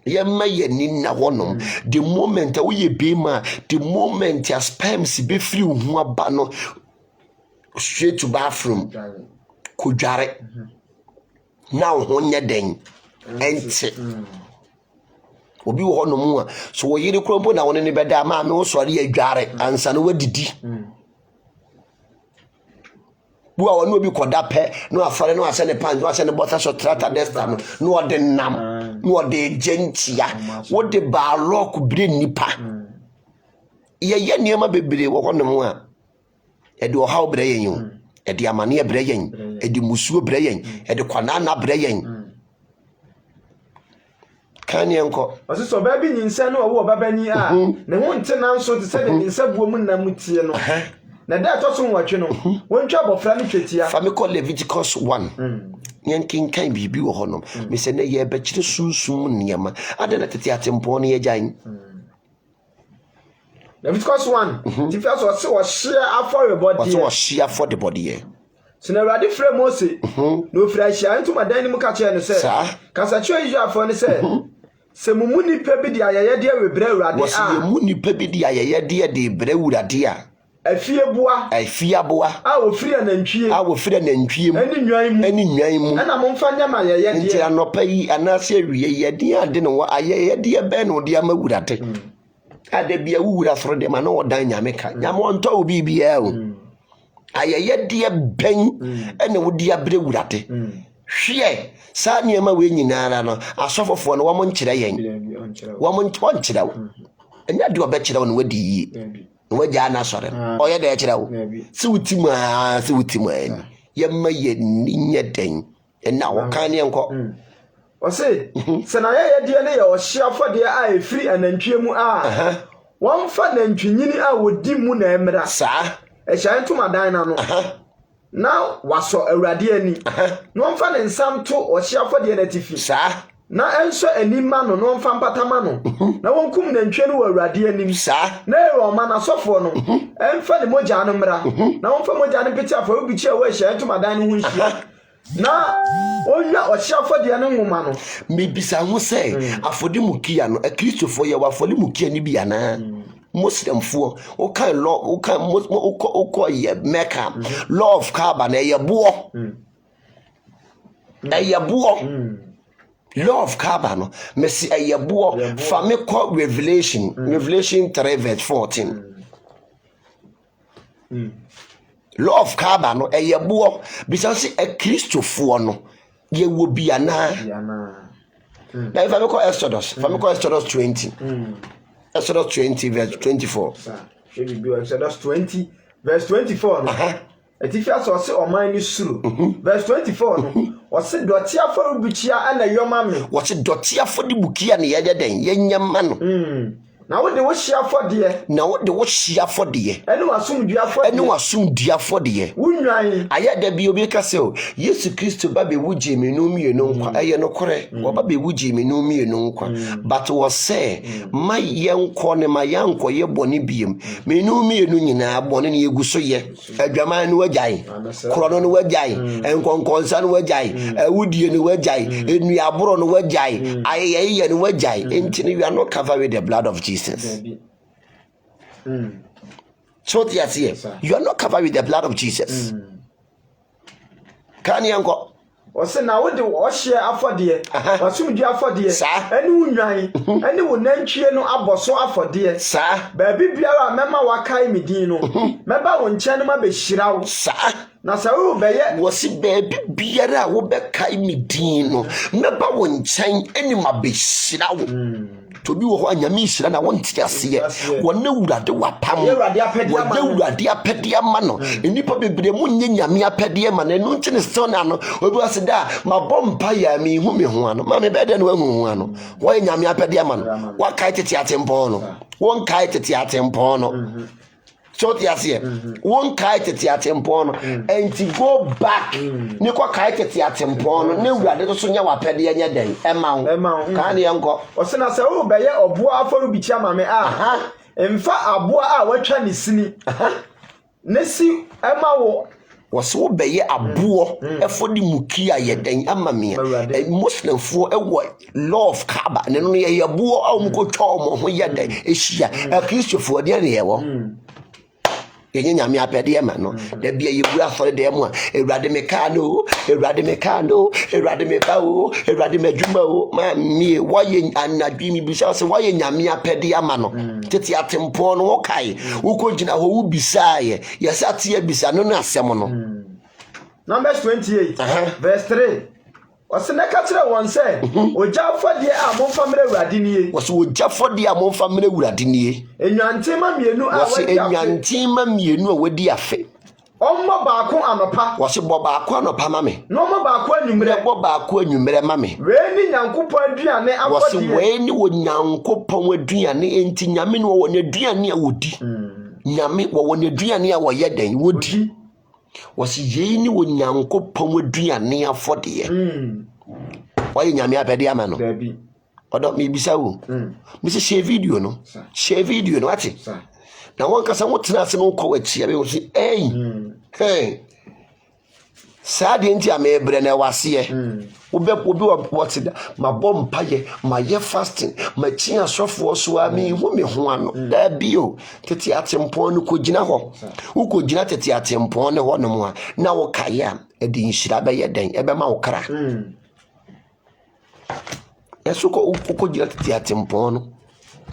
yema ye ninna ho no the moment wo ye be ma the moment your sperms be free hu aba no straight to bathroom ko dware now ho nye den ente obi wo no mu a so wo yiri krompo na woni ne beda ma me wo sori adware ansa no wadidi bu a woni obi koda pe no afare no ase ne pan no ase ne bota so trata desta no ode nam no ode gentia wo de ba lock bre nipa ye niema bebere wo no mu a e de o haw bre yen e de amane bre yen e de musuo bre yen e de kwanana bre yen Kanyanko. Osiso ba bi nyinsa no wo babani a ne ho nte nanso te se de nyinsa buo mu na mutie no. Na da to so nwatwe no. Wontwa bofra no twetia. Fa me call Leviticus 1. Yankin kan bibi wo honom. Me se ne ye be kire sunsum niema. Ade na tete atempo no ye gyan. Leviticus 1. Ti fa so se wo share after your body. Wo share for the body ye. Sina radi frɛ Mose no fra hia ntoma dan ni mu ka kye no sɛ kasa kye Israelfo ne sɛ se mumu nipa bi di ayeye de webre urade a se mu nipa bi di ayeye de bre urade a afie boa a wo firi anantwie mu ani nwan mu ana momfa nyama ayeye de nti anopa yi anase awie ye de ade no ayeye de be no de ama urade ade bia wura soro de ma no wodan nyame ka nyame onto obi bia o ayeye de ben ene wo de abre urade hwe sa niema we nyinara no asofofo no wo mo nkyere yen wo mo nkyere wo enya de obekere wo no wadi yi no wagya na sore oye de kyere wo se wutima yemma ye ninye den ena wo kan ne enko o se na ye de ne ye o hia fode a efiri anantwie mu a won fa nantwinyini a wodi mu na emra sa ehyan tuma dan na no now waso awurade ani no mfa ne nsam to ohia fode na tifi sa na enso anima no mfa mpatama no na wonkum na ntwe no awurade anim sa na ero ma na sofo no emfa ne mogya no mra na wonfa mogya no peti afa obi chi a we ehyan tuma dan no ho nhia na onwa ohia fode na nwoma no mebisa ho se afode mukia no kristofo ye wafode mukia ni bia na Muslim for okay law okay ye Mecca law of Kaaba na ye bo law of Kaaba no me si ye bo fa me call Revelation 3 verse 14 law of Kaaba no ye bo because a Christopher no ye wo bia na na if I me call Exodus 20 Exodus 20 verse 24. Should be Exodus 20 verse 24. Etifia so se oman ni suru. Verse 24 no. O se doti aforu bukia ana yoma me. O se doti afodi bukia ne ye den ye nyama no. Na wo de wo hia afode. Na wo de wo hia afode. Ene wasumdua afode. Ene wasumdua afode. Wunwan. Aya da bi obi ka se o Yesu Kristo ba be wuji me no mienu nkwa. Eye no kore. Wo ba be wuji me no mienu nkwa. But wo se ma yenko ne ma yanko ye boni biem. Me no mienu nyina boni ne yeguso ye. Adwaman no wagyan. Krono no wagyan. Enkonkonsa no wagyan. Awudie no wagyan. Enuaboro no wagyan. Ayeye no wagyan. Enti we are not covered with the blood of Jesus. So you are not covered with the blood of Jesus. Can you go? O se na wo de o hye afode wasumdi afode ene wunwan ene wo nantwie no aboso afode sa ba bibiara mema wakai medin no meba wo nche no ma be hira wo sa na sa wo be ye wo si ba bibiara wo be kai medin no meba wo nchen ene ma be hira wo to bi wo ho anyame isira na wonte ase wona wurade wapam wona wurade apede ama no enipa bebre munye nyame apede ma na enu ntine so na no obi wase da mabompa ya mi hu me ho ano ma me bede no wahu ho ano wo nyame apede ama no wa kai tete atempo no won kai tete atempo no so tiasie won kai tete atempo no and to go back ni kwa kai tete atempo no ne wurade so nya wapede nya den ema wo ka ne enko o se na se wo be ye obo aforu bi chia mame emfa aboa a watwa ne sini ne si ema wo waso beye abo efodi mukia ye den amamia muslim fo ewo love kaba ne no ye abo a umko twa mo ho ye den ehia kristofo de ne ye wo yenye nyame apede ma no da bia ye bua fore de mo ewrade mekano ewrade mebawo ewrade medwuma o ma mie waye anadwi mi bisa se waye nyame apede ama no tete atempo no wo kai wo ko gina ho wo bisa ye yesate ya bisa no na asem no Numbers 28 verse 3 Wasena kachira won say ojafode a momfamre urade nie wase ojafode a momfamre urade nie enwantima mienu a wase enwantima mienu a wadi afe ommo baako anopa wase bo baako anopa mame no ommo baako anwumre bo baako anwumre mame we ni nyankopon aduane afode wase we ni wo nyankopon aduane enti nyame no wo ne aduane a wodi nyame wo ne aduane a wo ye den wodi wasi yei ni wo nyankopon aduane afode waye nyame apede ama no dabi odo me bisa wo me se share video no ati na won kasa wotena ase no ko wachi abe wo si hey sade nti amebre na wase wo bi what da mabom paye maye fasting machi asofo so ami hu me ho ano da bio tete atempon no ko gina ho wo ko gina tete atempon ne ho no mo na wo kaya edi nhira be ye den ebe ma wo kra eso ko gina tete atempon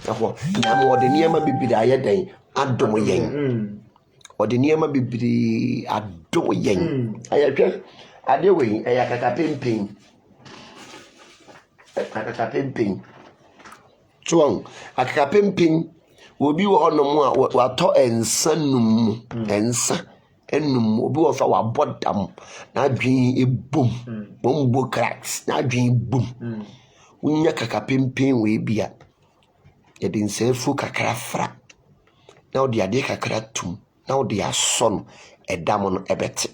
no ho na mo de niam bibiri aye den adom yen ode niam bibiri adom yen ayatwe ade we ayakaka pempem tuon akaka pempem obi wo honom a wato ensa num ensa enum obi wo fa wabodam na adwen ebum bombo cracks na adwen bum unya kaka pempem we bia ye din sefu kakra fra na odi ade kakra tum na odi ason edam no ebete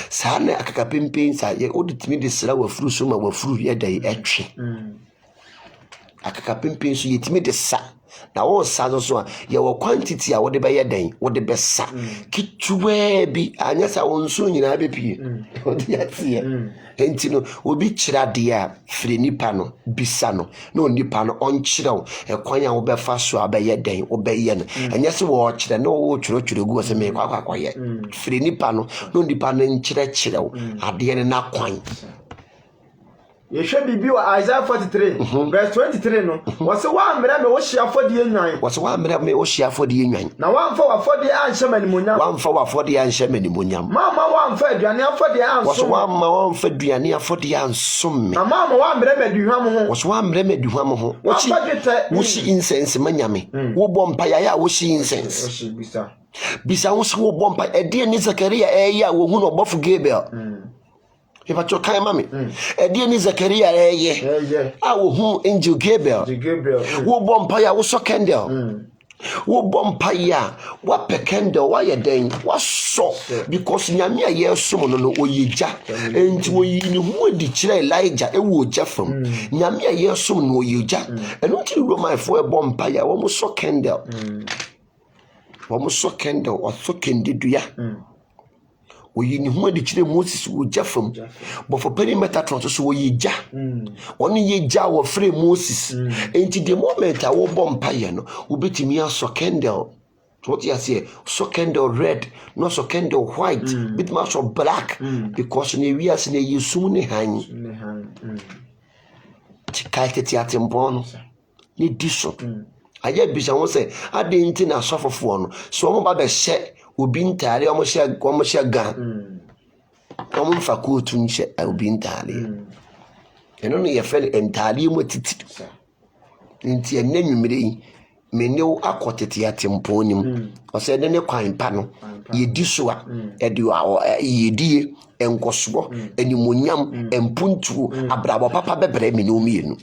sa na akaka pempem sa ye oditimi de sra wafuru so ma wafuru ye dai etwe akaka pempem so yetimi de sa na wo sa so a ye wo quantity a wo de be ye den wo de be sa kitwe bi anya sa wo nso nyina be pie wo de yatie enti no obi kira de a firi nipa no bisa no na onipa no onkyerɛw ekwan a wo be fa so abaye den wo be ye no anya se wo kyerɛ no wo tworo gu se me kwakwaye firi nipa no na onipa no nkyerɛkyerɛw ade ne na kwan Yeshua bibi wa Isaiah 43 verse 23 no wase wa amra me wo hia fodie nwan wase wa amra me wo hia fodie nwan na wamfa wa fodie anhye manimonyam wamfa wa fodie anhye manimonyam mama wamfa aduane afodie ansom wase wa ma wamfa aduane afodie ansom me na mama wa amra me duhwam ho wase wa amra me duhwam ho wo shi incense manyame wo bompa ya wo shi incense bisa wo shi wo bompa ede ni Zakaria eya wo hu no bofu Gabriel If I took time, mammy, a dear Zakaria, I will who angel Gabriel, who bompire was so candle, who bompire, what per candle, why a dang, what so, because Yamia year summon no ye jack, and we knew the chair Elijah, a wood jack from Yamia year summon no you jack, and not you my for a bompire, almost so candle, or so candid, ya. We knew who the children Moses would jack from, but for perimeter trans, so ye jack. Only ye jar were free Moses, and to the moment I will bompire, who beat me a so candle. What you say, so candle red, not so candle white, bit much of black, because we are saying you soon hang. Tikate tiatempono, ni diso. I yet be someone say, I didn't suffer for one, so I'm about the set. Ubi ntare omo gan omo fa kotu nche ubi ntare eno no ye fele ntare mo titi nti enne nwumire meneu akotete atemponim o se ne kwan pa no yedi so a yedie enkoso animonyam empuntuo abrabo papa bebre meneu mienu.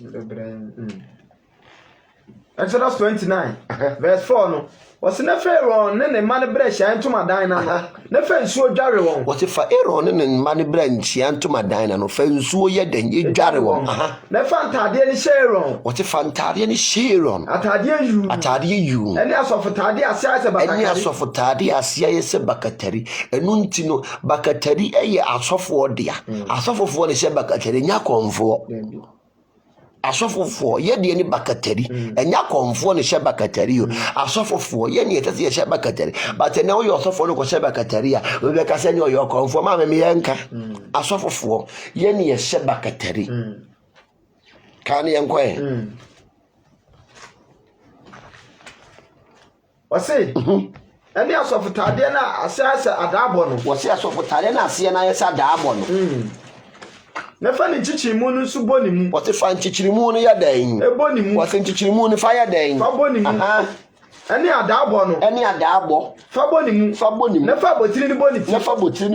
Exodus 29 verse 4 no was na Pharaoh ne man bre hia ntomadan na na fa nsuo dware won what if Aaron ne man bre hia ntomadan na no fa nsuo ye dan ye dware won na fa ntade ne Sharon what if ntade ne Sharon atade yu ene asofu tade asia se bakatari ene asofu tade asia ye se bakatari enu nti no bakatari eye asofu odia asofofo ne se bakatari nya konfo asofofo ye de ni bakatari enya konfo ne she bakatari yo asofofo ye ne yetase ye she bakatari but na wo yo asofo ne ko she bakatari a we be ka se ni yo konfo ma me yenka asofofo ye ne ye she bakatari kan ye nkwe wase eni asofu tade na asa adabo no wase asofu tade na ase na ye sa adabo no na fa ni chichirimu no su bonimu wate fa chichirimu no ya dan bonimu wate chichirimu no fa ya dan fa bonimu eni adabo fa bonimu na fa botiri ni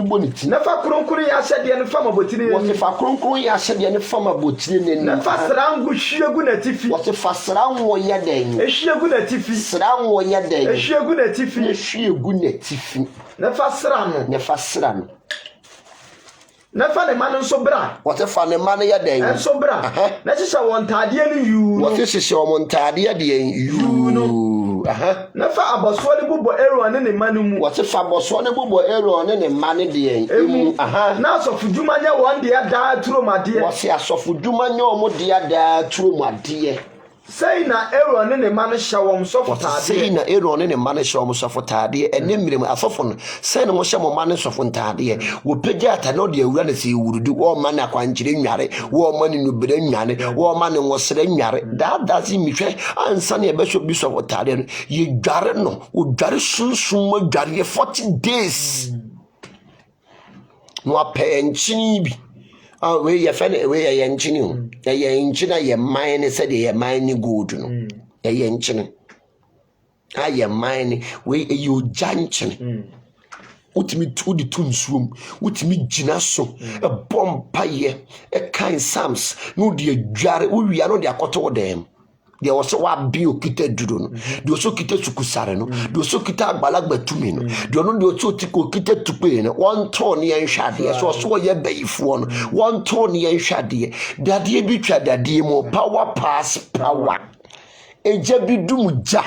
boniti na fa kronkron ya hyede ne fa mabotiri ni wate fa kronkron ya hyede ne fa mabotiri ni na fa srangu hwiegu na tifi wate fa sranwo ya dan hwiegu na tifi sranwo ya dan hwiegu na tifi hwiegu na tifi na fa srano na fa ne man nso bra wate fa ne man ya dan nso bra na hyehyɛ won tade ne yu wate hyehyɛ won tade ya de yu na fa aboso ne bubo Aaron ne man mu wate fa aboso ne bubo Aaron ne man de emu na asofu dwuma nya won de da turomade wate asofu dwuma nya omo de da turomade sei na Aaron ne man hya won sofo tade sei na Aaron ne man hya won sofo tade ene mmirem asofo no sei na mo hya mo man sofo tade wo pagya ata no de awura na sei wurudu wo man akwankyere nware wo man nubere nware wo man nwosere nware dazi mihwe ansa na ebesho bi sofo tade no ye dware no wo dware sunsun mo dware 40 days no apenchini bi we ye fene we ye nchini o ye nchina ye mine said ye mine good no ye nchini ye mine we you janchini utimi tudi tunsuom utimi gina so e bompa ye e kan sams no de adware wo wia no de akoto dem de wo so wa bi okita duro no de wo so kita sukusare no de wo so kita agbalagba tumi no de no de wo so tiko kita tupe no won to ne yen hwade so ye bayifo no won to ne yen hwade dade bi twa dade mo power pass power eje bi dumuja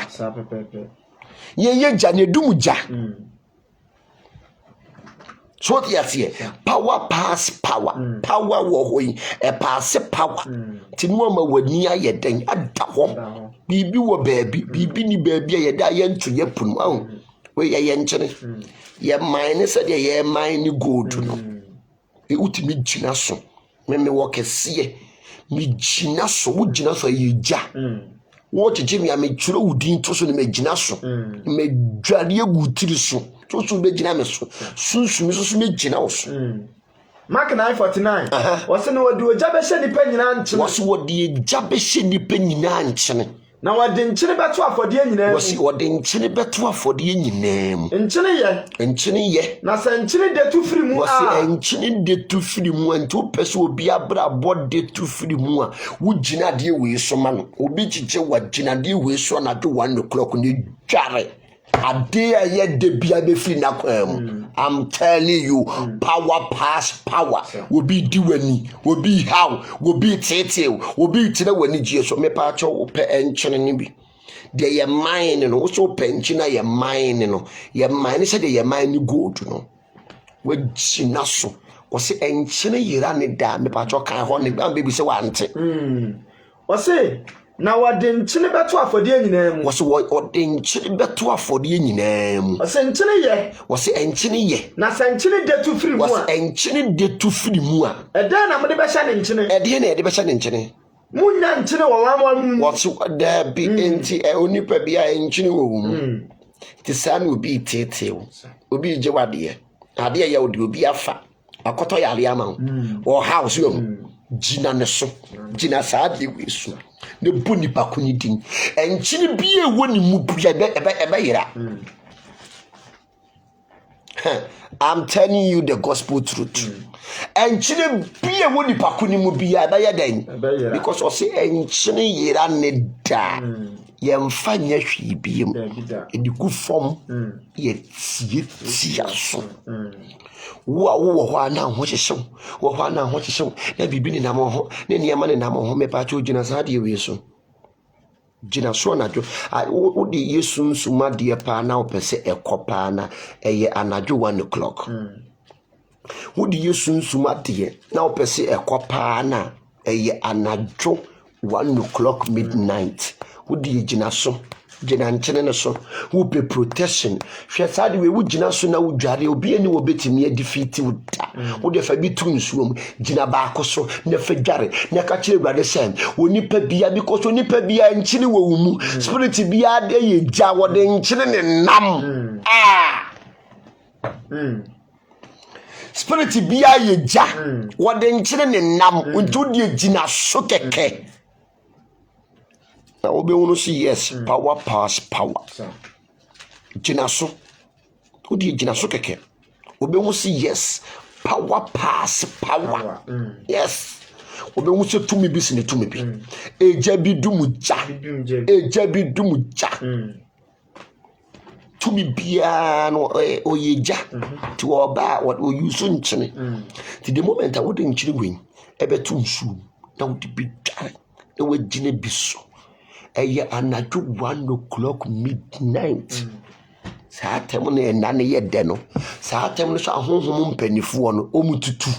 ye ja ne dumuja so tiasie power pass power power wo hoyi e pass power tinu ma wani aye den ada ho bibi wo baabi bibi ni baabi ye da ye ntu ye punu ahu we ye nkyene ye mine se de ye mine gold no e utimi gina so me wo kese mi gina so wo gina so ye ja wo tijimi ame twuro udin to so ne me gina so me dware egutiri so so be gina me so sunsun so me gina wo so Mark 9:49 wose no wodi ojabe hye nipa nyina nkyene wose wodi ojabe hye nipa nyina nkyene na wodi nkyene beto afodie nyina wose wodi nkyene beto afodie nyina mu nkyene ye na se nkyene de tu firi mu wose nkyene de tu firi mu nti pese obi abra bode tu firi mu a wo gina de we so ma no obi gige wa gina de we so na do 1 o'clock ni dware ade aye de bia be free na kwam I'm telling you power pass power will be diweni will be how will be tete will be tire wani gie so me pa cho pe enchene ni bi de ye mine no so penchina ye mine no ye mine se de ye mine gold no we china so wose enchene yira ne da me pa cho kan ho ne ba be bi se wante wose na wade nkyene beto afodie nyina mu wose wode nkyene beto afodie nyina mu wose nkyene ye wose enkyene ye na se nkyene de tu firi mu a wose enkyene de tu firi mu a eda na mode be hya ne nkyene ede na ede be hya ne nkyene munya nkyene wo wamwa wose da bi enti onipa bi a nkyene wo mu ti san obi tete obi je wade ade ya odi obi afa akoto yale ama wo house yo gyina ne so gyina saa de we so ne bu nipa ko ni din enkyene bia ewo ni mu bia ebe yira I'm telling you the gospel truth. Enkyene bia ewo nipa ko ni mu bia ebe yira because o say enkyene yira ne da yemfa nya hwi biem ediku fom ye tia so wo ho ana ho hyehyew wo ho ana ho hyehyew na bibi ni nam ho na niam ne nam ho me pa cho gina sa de we so gina so na jo wo de yesu nsuma de pa na opese ekopa na eye anajo 1 o'clock wo de yesu nsuma de na opese ekopa na eye anajo 1 o'clock midnight wo de gina so gina nkyene ne so wo pe protection hwe sade we wo gina so na wo dware obi ani wo betimi e defeat wo da wo de fa bi tu nsuom gina ba akoso na fa dware na ka kire gwade sem oni pa bia because oni pa bia nkyene wo mu spirit bia de ye gya wo de nkyene ne nam spirit bia ye gya wo de nkyene ne nam unto de gina so keke. Now we want to see yes, power pass power. Jinaso. Who do you jinaso keke? We want to see yes, power pass power. Yes. We want to see to me business to me be. Ejabi dumuja. Ejabi dumuja. To me bia no oyeja. To oba what we use nchene. To the moment I wouldn't nchene win. Ebe tu nsu. Na wudi bi jare. Na we jine biso. Eye anajo 1 o'clock midnight. Saa tem ne nane ye de no. Saa tem no so ahonhom mpanifo no omututu.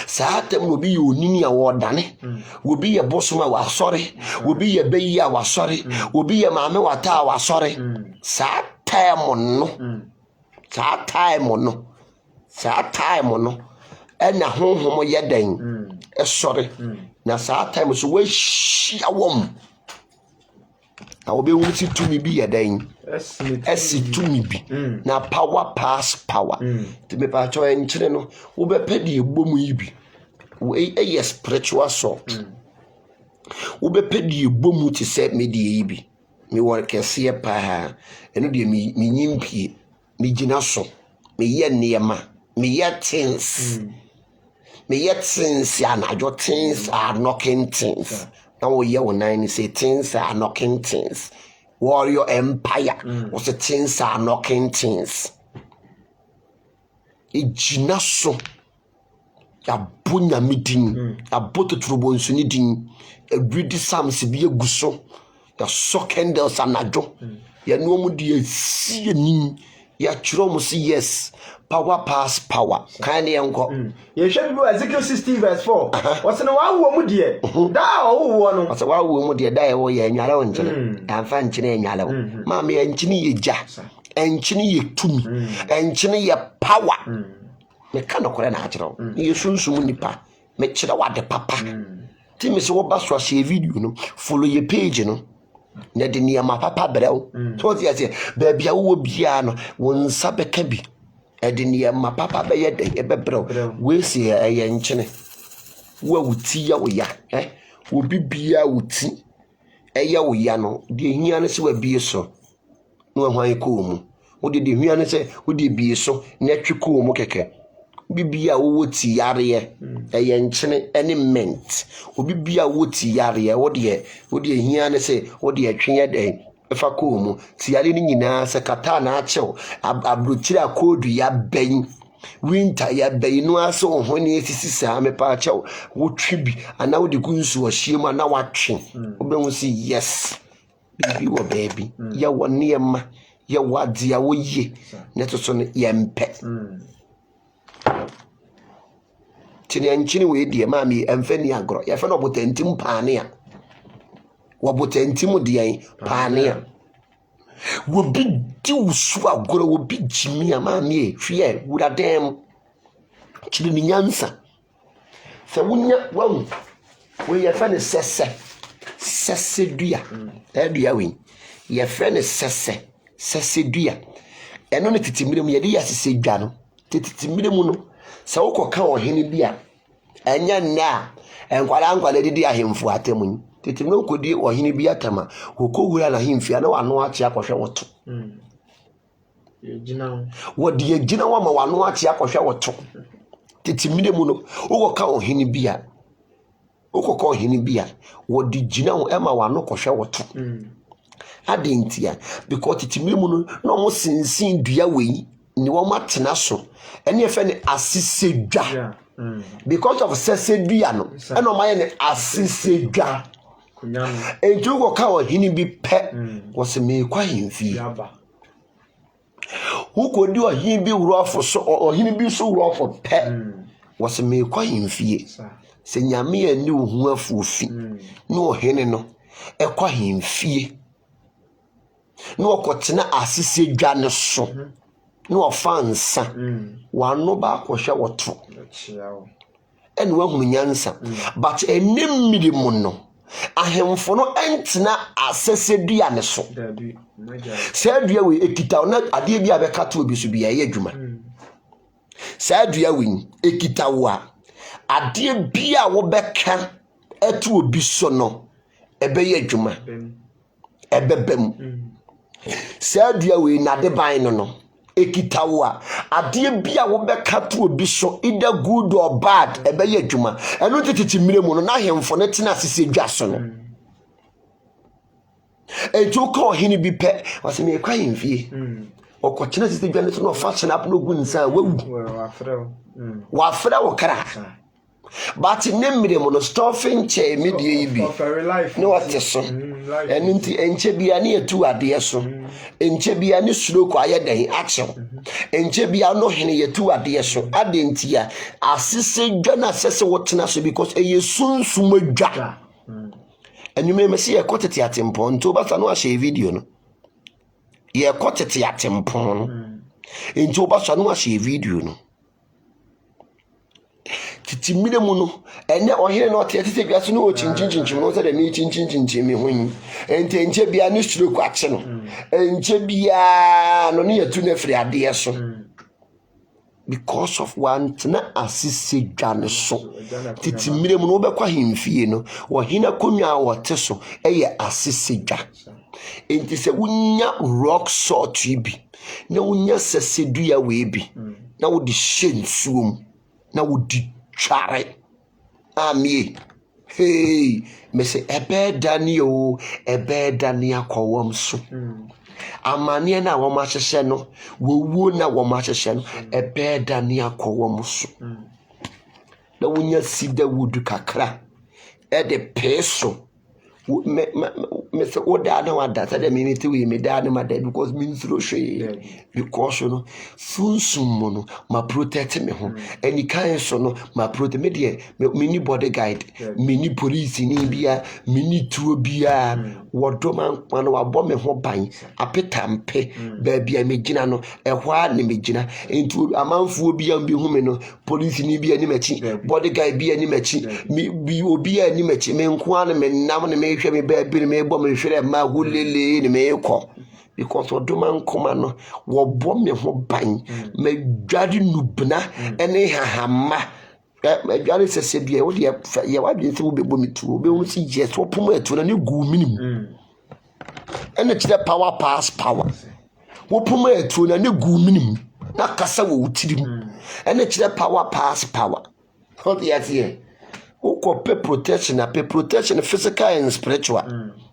Saa tem no bi ye onini a wodane. Obi ye bosoma wa sori, obi ye beyi a wa sori, obi ye maame wata a wa sori. Saa time no. Saa time no. Saa time no. Ena honhom ye den. E sori. Na saa time so we hia wom. Na obe wuti to me bi yeden esi to me bi na power pass power ti me pa cho enkyere no wo be pedi egbomu yi bi e spiritual sort wo be pedi egbomu ti se me die yi bi me wor kese pa ha eno de mi nyimpie me gina so me ye niema me ye things ya na jo things are knocking things. Now we hear when say things are knocking things. Warrior empire was the things are knocking things. Ejinaso ya bunya midin ya boto turubo nsuni din e read psalms bi eguso ya so candles anajo ya no mu de asie ni ya chiro mu si yes power pass power kan ne enko ye hwe bi Ezekiel 16 verse 4 wose no wa wo mu de da wo no wose wa wo mu de da ye wo ye nware wo nkyene amfa nkyene nware wo ma me nkyene ye gya enkyene ye tumi enkyene ye power me kan no kore na akire ye sunsun nipa me kire wa de papa ti me se wo ba so share video no follow ye page no na de niam papa brew so ti ase ba bia wo bia no won sa beka bi ede niam papa be ye de e be brew we se ye nkyene wo wuti ya wo ya wo bibia wuti ya wo ya no de hia ne se wa bie so no hwan ko mu wo de hia ne se wo de bie so na twi ko mu keke bibia wo ti yare ye nkyene any ment obibia wo ti yare wo de hia ne se wo de atwe den efa ko mu ti yare ni nyina se kata na achew abrochira kodu ya ben winter ya ben no aso ho ne sisi sa me pa achew wo twibi ana wo de kunsu o hie na watwe obenwu si yes bibi wo baby ya wo niema ya wadi ya wo ye ne to no yempe tini enkyini we die ma mi emfani agro ya fe no botantim paane a wo botantim de paane a wo bi di usu agro wo bi jimi a ma mi hwe wura dem kiri ni nyansa fe wunya wawu we ya fe ne sese dua dua we ya fe ne sese dua eno ne titimire mu ye de ya sese dua no titimire mu no sa wo koka ohene bia enya na enkwala didi ahemfu atemu tete no kodi ohene bi atama okowura na hemfia na wano ache akohwe woto wodi agina wa ma wano ache akohwe woto tete mire mu no ukoka ohene bia wodi gina wo ema wano kohwe woto adentia because tete mire mu no na mo sinsin dua wei ni wo matena so ene efe ne asisedwa because of sesedua no eno maye ne asisedwa entu go ka ohini bi pe wo se me kwa himfi uko di ohini bi wurofo so ohini bi so wurofo pe wo se me kwa himfi se nyame ani ohu afufi no ohene no ekwa himfi no okotena asisedwa ne so no fansa wano ba kwhwe woto ene wahunu nyansa but enim midi mu no ahemfo no entena asesedua ne so sadua we ekita na ade bia be kato obi so bia ye adwuma sadua we ekita wo a ade bia wo beka eto obi so no ebe ye adwuma ebebem sadua we na de ban no ekitawa ade bia wo beka to obi so either good or bad ebe ye adwuma eno tete mire mu no na hemfo ne tena asese dwa so no eju ko hini bi pe wase me kwa himfie okotena asese dwa ne so no fashion up no gu nsa wawu wa fra wo kra but nemire mu no stuffing che medie bi no what so enti enche bia ne etu ade so enche bia ne suro kwa ye dan action enche bia no hene yetu ade so adentia asese dwa na asese wotena so because eye sunsum adwa enyume mesi ye kotete atempo nto basa no ahye video no ye kotete atempo no nto basa no ahye video no titi mire mu no ene ohire no tete biaso no chinchin no se de mi chinchin mi hun ente enche bia ni suro kwache no enche bia no ne yetu na firi ade so because of one na asise dwane so titi mire mu no be kwa himfie no ohina konwa wote so eye asise dwa enti se wunya rock salt bi na wunya sesedua we bi na wodi hyensuom na wodi chare amie hey me say ebe dani akowom so amane na wo ma hyehye no wowo na wo ma hyehye no ebe dani akowom so na wonya sida wudu kakra e de peso me say oda na wada say de me ti we me da na mada because me nsuro hwe because no sunsum no ma protect me ho any kind so no ma protect me de me ni body guide me ni police ni bia me ni tuo bia wodo man no wabo me ho ban apetampe ba bia me gina no ehwa ne me gina entu amanfo bia mbi hu me no police ni bia ni machi body guide bia ni machi bi obi a ni machi me nko an me nam ne me hwe me ba bi me bo me hwere ma hulele ne me ko because odoman koma no wo bo me ho ban me dwade nubna ene hahama me dwade sese bia wo de ye wadwe se wo bebo mitu be wo si je so pom atu na ne gu minim ene kire power pass power wo pom atu na ne gu minim na kasa wo utirim ene kire power pass power ho de atie uko pe protection physical and spiritual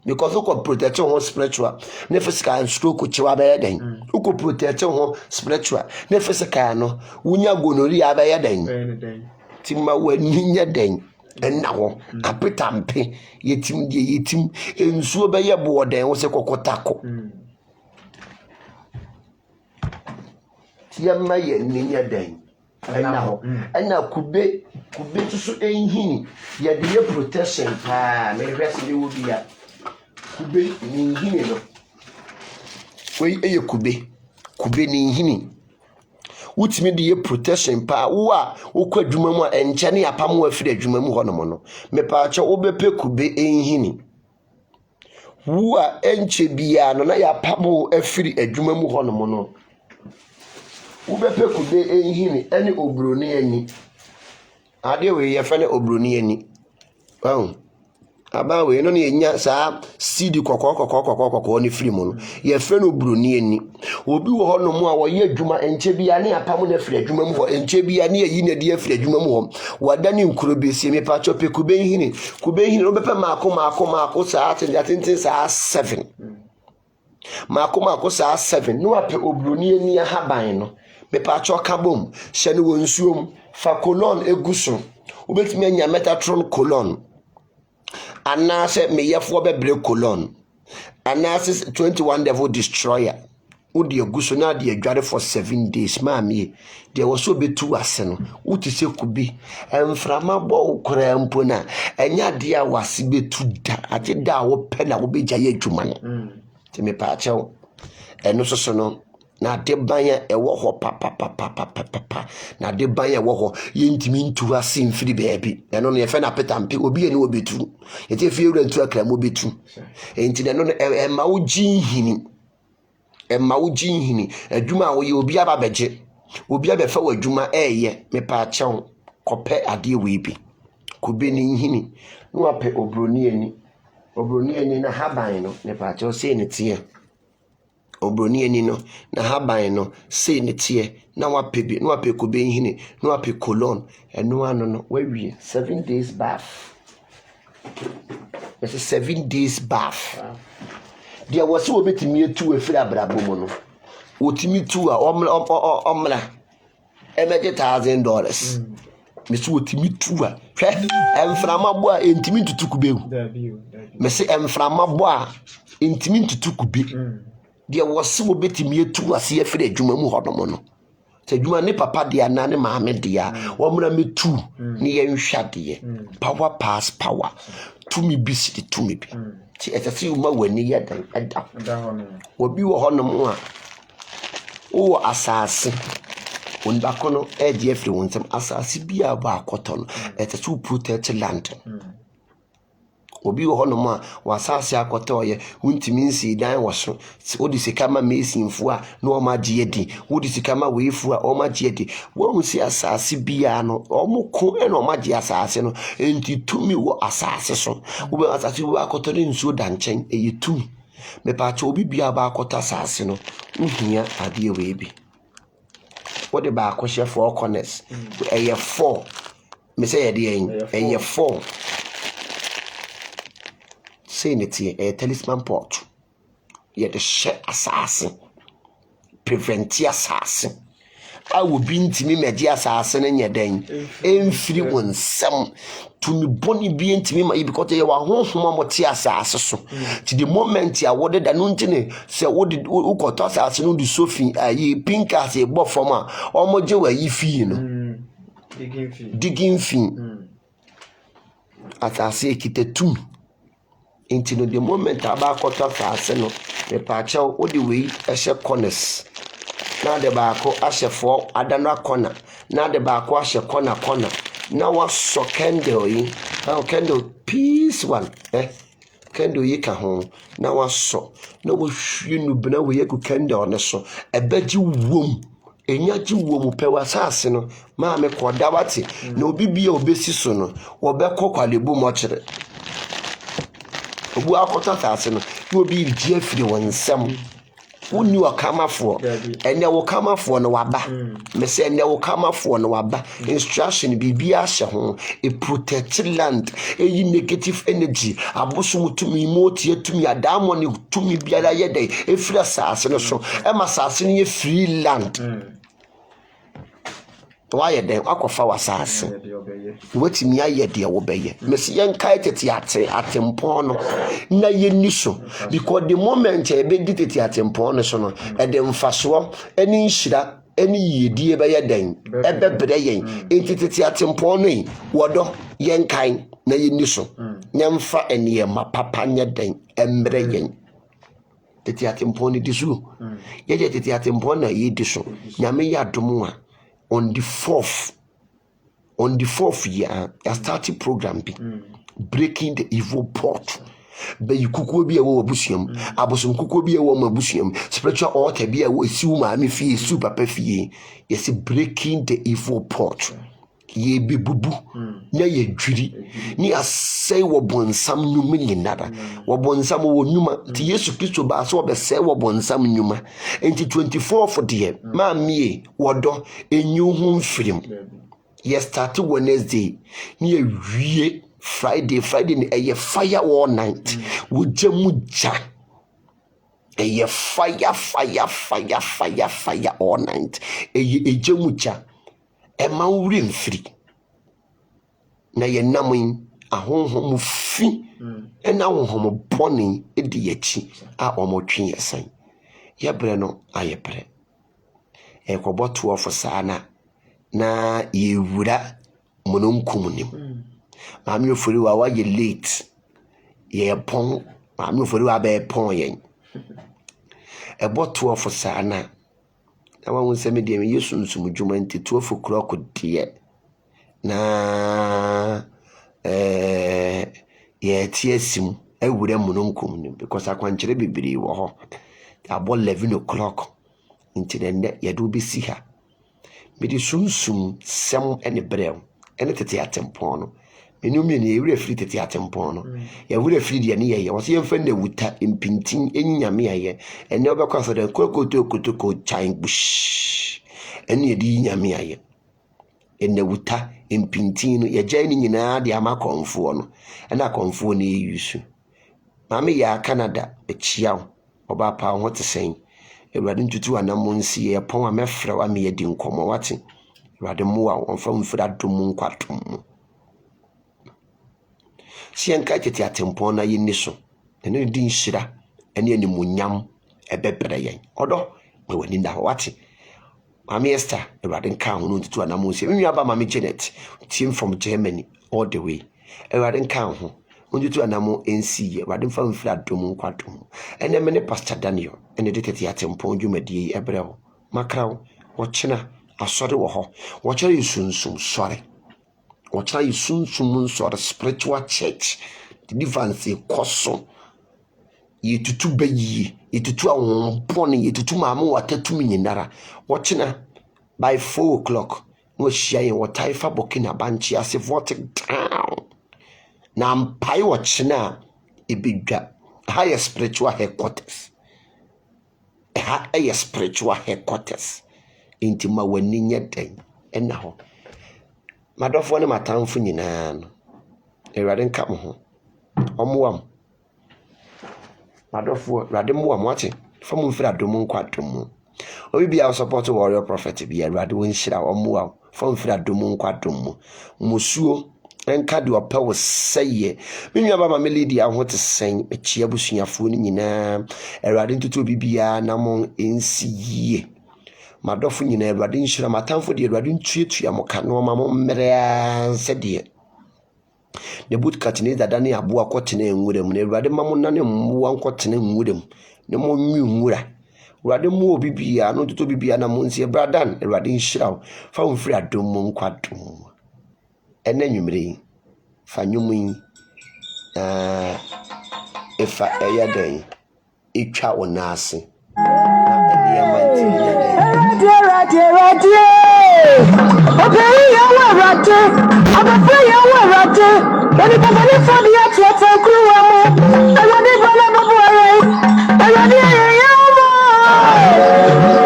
because uko protection ho spiritual ne physical and stroke chiwa ba yeden uko protection ho spiritual ne physical no wunya gonorrhea ba yeden timma waninya den enna ho apetampe yetim ensuo ba ye boden wo se kokotako tiyama ye ninya den ana kube tusu enhini ya de protection pa me rest de wo bia kube ni nhini no we eye kube ni nhini wutimi de protection pa wo a wokwa adwuma mu a enche ne apam wo afiri adwuma mu hono no me pa acha wo bepe kube enhini wo a enche bia no na ya pam afiri adwuma mu hono no ubepe kube ehini ene obroni ani ade we ye fene obroni ani wow abawe no ne nya saa seed kokoko ne free mu no ye frɛ no broni ani obi wo ho no mu a wo ye adwuma enche bia ne apam na free adwuma mu ho enche bia ne yi na de free adwuma mu ho wada ne nkuro besie me pa chope kubenhini no bepe maako saa atenten saa 7 maako saa 7 no ape obroni ani ahaban no me pa choka bom hye ne wo nsuom fa colon eguso obetimi anya Metatron colon anase me yefo bebre colon anase 21 devil destroyer odi eguso na de adware for 7 days maami de wo so betu ase no uti se kubi emframa bo ukora mpo na enya de a wase betu da age da wo pe na wo beja ye adwuma no ti me pa chew eno so no na de banya ewo ho papa na de banya wo ho yentimi ntu ase mfiri baabi eno no ye fe na petampe obi ene obetu yete fi ewura ntu akra mo betu enti no ma wo jinhini adwuma wo ye obi aba beje obi abefa wo adwuma eye me pa chew kope ade we bi kube ni nhini no ape obroni ani na haban no me pa chew se ne tie obroni ani no na haban no se ne tie na wapebi no wape kube nhini no wape colon eno ano no wawie 7 days bath. It's a 7 days bath. There was so betimi etu efiri abrabo mu no otimi tu a omla emeje $1,000 me so otimi tu a hwe emframa bo a entimi tutukube me se emframa bo a entimi tutukube there was so betimi etu ase efiri adwuma mu hodomo no se adwuma ne papa de ana ne maame de a omra metu ne yenhwade power pass power tumi bisidi tumi bi ti etasi uma wani ya dan ada obi wo honom a o asase onbakono eje efri wonsem asase bia ba akoto no etasi protect land obi wo honom a wasase akoto ye wontimi nsi dan wo so odi sikama mesinfo a na o ma gye edi odi sikama weifu a o ma gye edi wo nsi asase bia no o moko e na o ma gye asase no enti tumi wo asase so wo be asase wo akoto ne nsuo da nchen e yetumi me pa cha obi bia ba akoto asase no nhia ade we bi wo de ba akoshe for corners e ye 4 me say ye de e ye 4 Sanity a talisman pot. Yet the share assassin. Prevent your assassin. I will be intimate media assassin in your den. Free one some to me bonny being to me because they were home what tea assassin. To the moment I awarded an untine, say what did who got us as no the Sophie, ye pink as a bob from her, or more joy ye fee. Digging fee. As I say, kite two. Into the moment about quarter fast, no, the patcho, what the way, a share corners. Now the barco, asher 4, Adana corner. Now the barco, asher corner. Now what so candle, now candle, peace one, Candle yeka home. Now what so. No, you know, but now we go candle on the so. A bed you womb. Enyaji wo mu pe wasase no ma me kodawati na obi bia obesi so no wo be kokwalebu mo kire obu akota tase no no obi gie afiri wonsam woni wakamafo ene wo kamafo no waba me se ene wo kamafo no waba instruction bibia hye ho e protect land e negative energy aboso mutumi motie tumi adamo ne tumi biara yede e free asase no so e ma asase no ye free land why then akofa wasase wetimi aye de wo beye mesi yenkai tete atempo no na yenni so because the moment e be ditete atempo no so no e de mfaso eni nhira eni yedie be yeden e bebre yen entitete atempo no yi wodo yenkai na yenni so nyamfa eni ma papa nyeden embre yen tete atempo no disu ye tete atempo na yi diso nyame ya domo on the 4th year I started program breaking the evil pot be kukuo bi ewo abusuam abosom kukuo bi ewo mabusuam spiritual altar bi ewo esiu ma me fie super papa fie yes breaking the evil pot ye be bubu nya ye dwiri ni asai wo bonsam nyuma nyinara wo bonsam wo nyuma ti Yesu Kristo ba so obesai wo bonsam nyuma enti 24 for the ma mie wodo enyu hu mfirim ye start Wednesday ni ewie Friday ni eye fire all night wo jamuja eye fire all night eye ejamuja ema wuri mfiri na ye namin ahonhom fi ena ahonhom boni edi yachi a omotwe yesan ye bre no ayepre ekoboto of sana na yewura mononkum nim maami ofori wa ye late ye pon maami ofori wa be pon yen eboto of sana na wa won se me de me Yesu nsum dwuma nti 12 o'clock die na ye tiesim ewure mununkum nim because akwankyere bibiri wo ho abo 11 o'clock nti ne ye do bi si ha me di sunsum sem ene brew ene tete atempon no menu me ne ewure free tete atempon no ye wure free de ne ye wo se ye mfa na wuta impintin enyame aye ene obekwa so de kokotoko chain bush ene ye di nyame aye ene wuta impintin no ye gya ni nyina de ama konfo no ena konfo ne yusu mame ya Canada echiaw oba pa ho tesen ewade ntutu anamonsi ye pon amefra wa me yedi nkomo wate ewade mo a onfa mfira dum nkwatom sienka tete atempon na yini so ene di nhira ene animunyam ebebre yen odo we wani nda wate mame Esther ewade nka ho ntutu anamonsi enwa ba mame Janet team from Germany all the way ewade nka ho ntutu anamo NC ewade mfa mfira dum nkwatom ene me ne Pastor Daniel ene de tete atempon dwumadie ebrewo makrawo wochina asore wo ho wochira yusunsum sore wochira yusunsum sore spiritual church the difference koso yetutu bayi yetutu awonpone yetutu mamu watatu nyinara wochina by 4 o'clock no shia yen wotaifa Burkina Banchi ase vote down na mpai wochina ebedwa higher spiritual headquarters spiritual headquarters inti ma wani nya den ena ho madofo ne matamfo nyina no ewade nka mo ho omoam madofo rade mo amwate famu mfira dom nkwadom obi bia support warrior prophet bia rade won hira omoam famu mfira dom nkwadom musuo enka de opa wo seye menua ba ma melody ahote sen echia busuafo ni nyina erade ntutu bibia na mon ensiye madofo nyina erade nhira matamfo de erade ntuetua mo kano ma mo mmere sede ne but katine dada ne abo akotene enwurem ne erade ma mo nane mwo ankotene enwurem ne mo nwi nwura erade mo obibia no ntutu bibia na mo nsie bradan erade nhira fa wo mfiri adom nkwadom ene nwumre fa nwumin efa eyaden etwa onase na eliamanti radio obey yawa radio abafre yawa radio ani baba ni fodi ya tuata kruwa mo ayode bala babu aye ayode yawa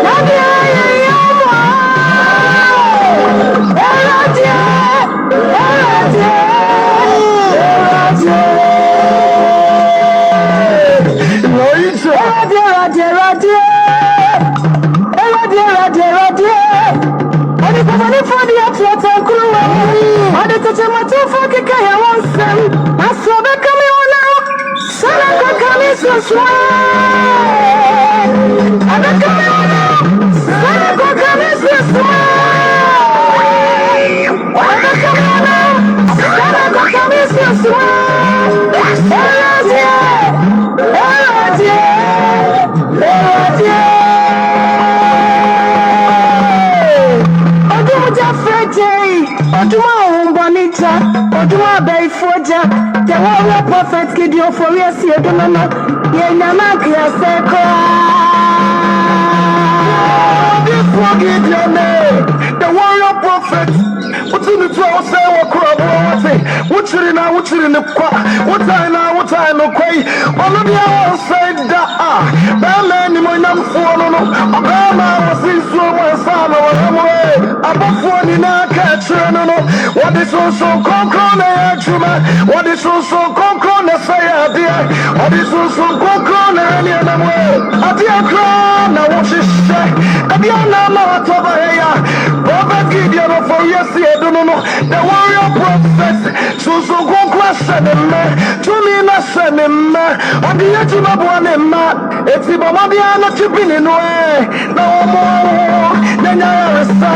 nadi yawa radio Oduma bay foja the warrior prophet Gideon for yes you don't know ye na magia seko the warrior prophet what's in the Wuchiri na kwa. Wutai no kwai. Oludia say da Bama ni mo nam fuono no. Bama wasisu wasano wamwe. Abofo ni na kachre no. What is so konkro na chuma. What is so konkro na say dia. What is so konkro na ni na mwe. Adia kra na woshishe. Adia na ma toba ya. Baba Gideon for yes no. The warrior prophet. So konkro senema. Tumi na senema. Adia chuma bwana ma. Eti baba dia na chipini no na omo. Nenya resa.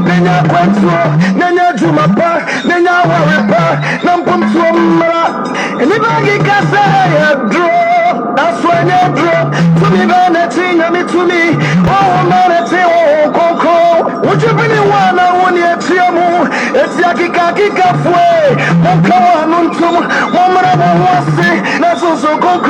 Nenya kwantuo. Nenya jumapa. Nenya waripa. Nampumtuo mra. Anybody can say a draw. That's when you draw. To me, vanity, and me to me. Oh, vanity, oh, coco. Would you be the one I want you to move? It's Yakika Fue. Mokawa Muntum. Woman, I say. That's also coco.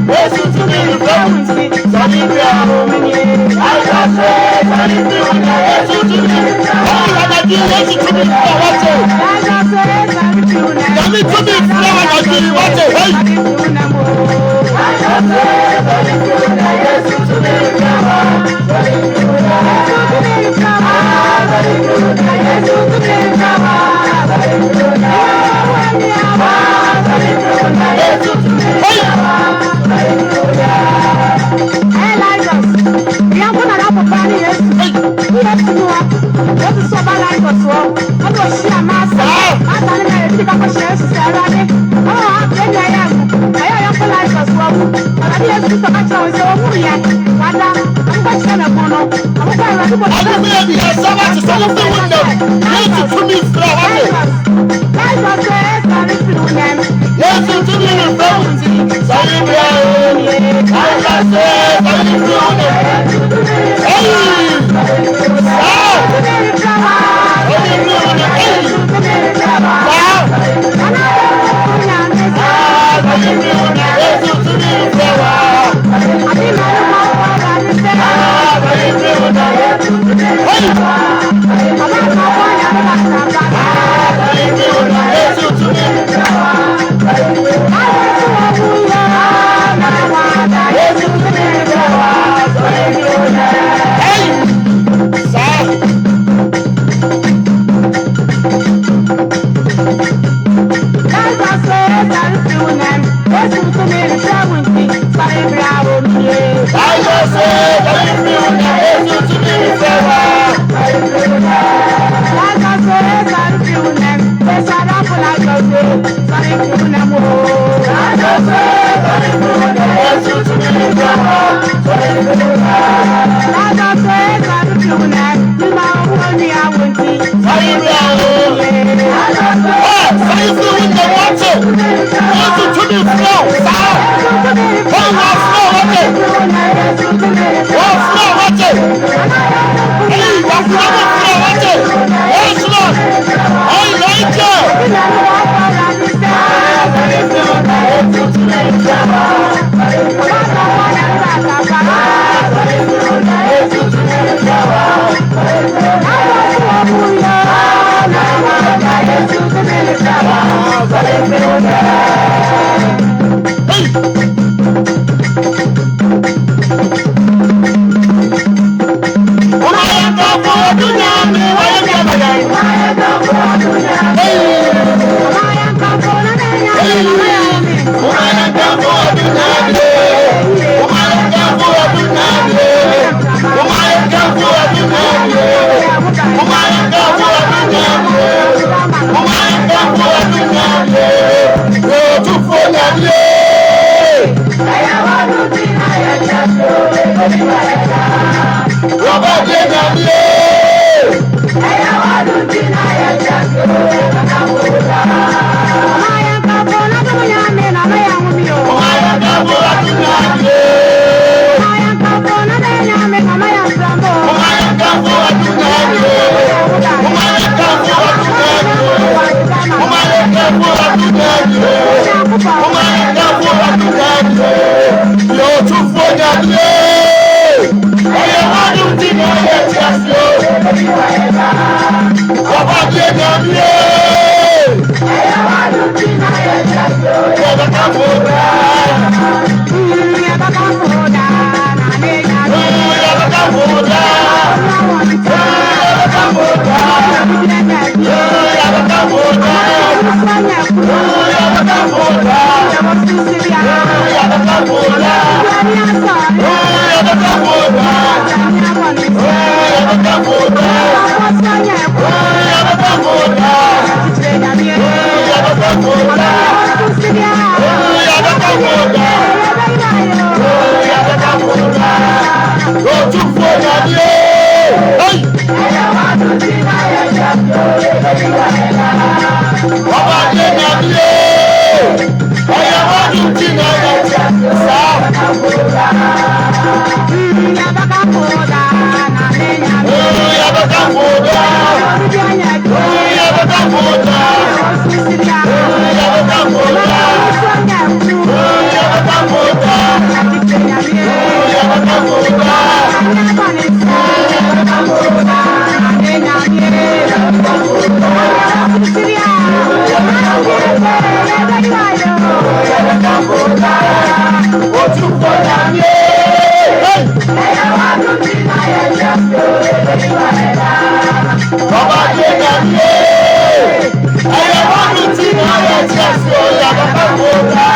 Listen to me, Hey! Baba Jegamiye, aya wanu ti na ya tiaso ya baba kora.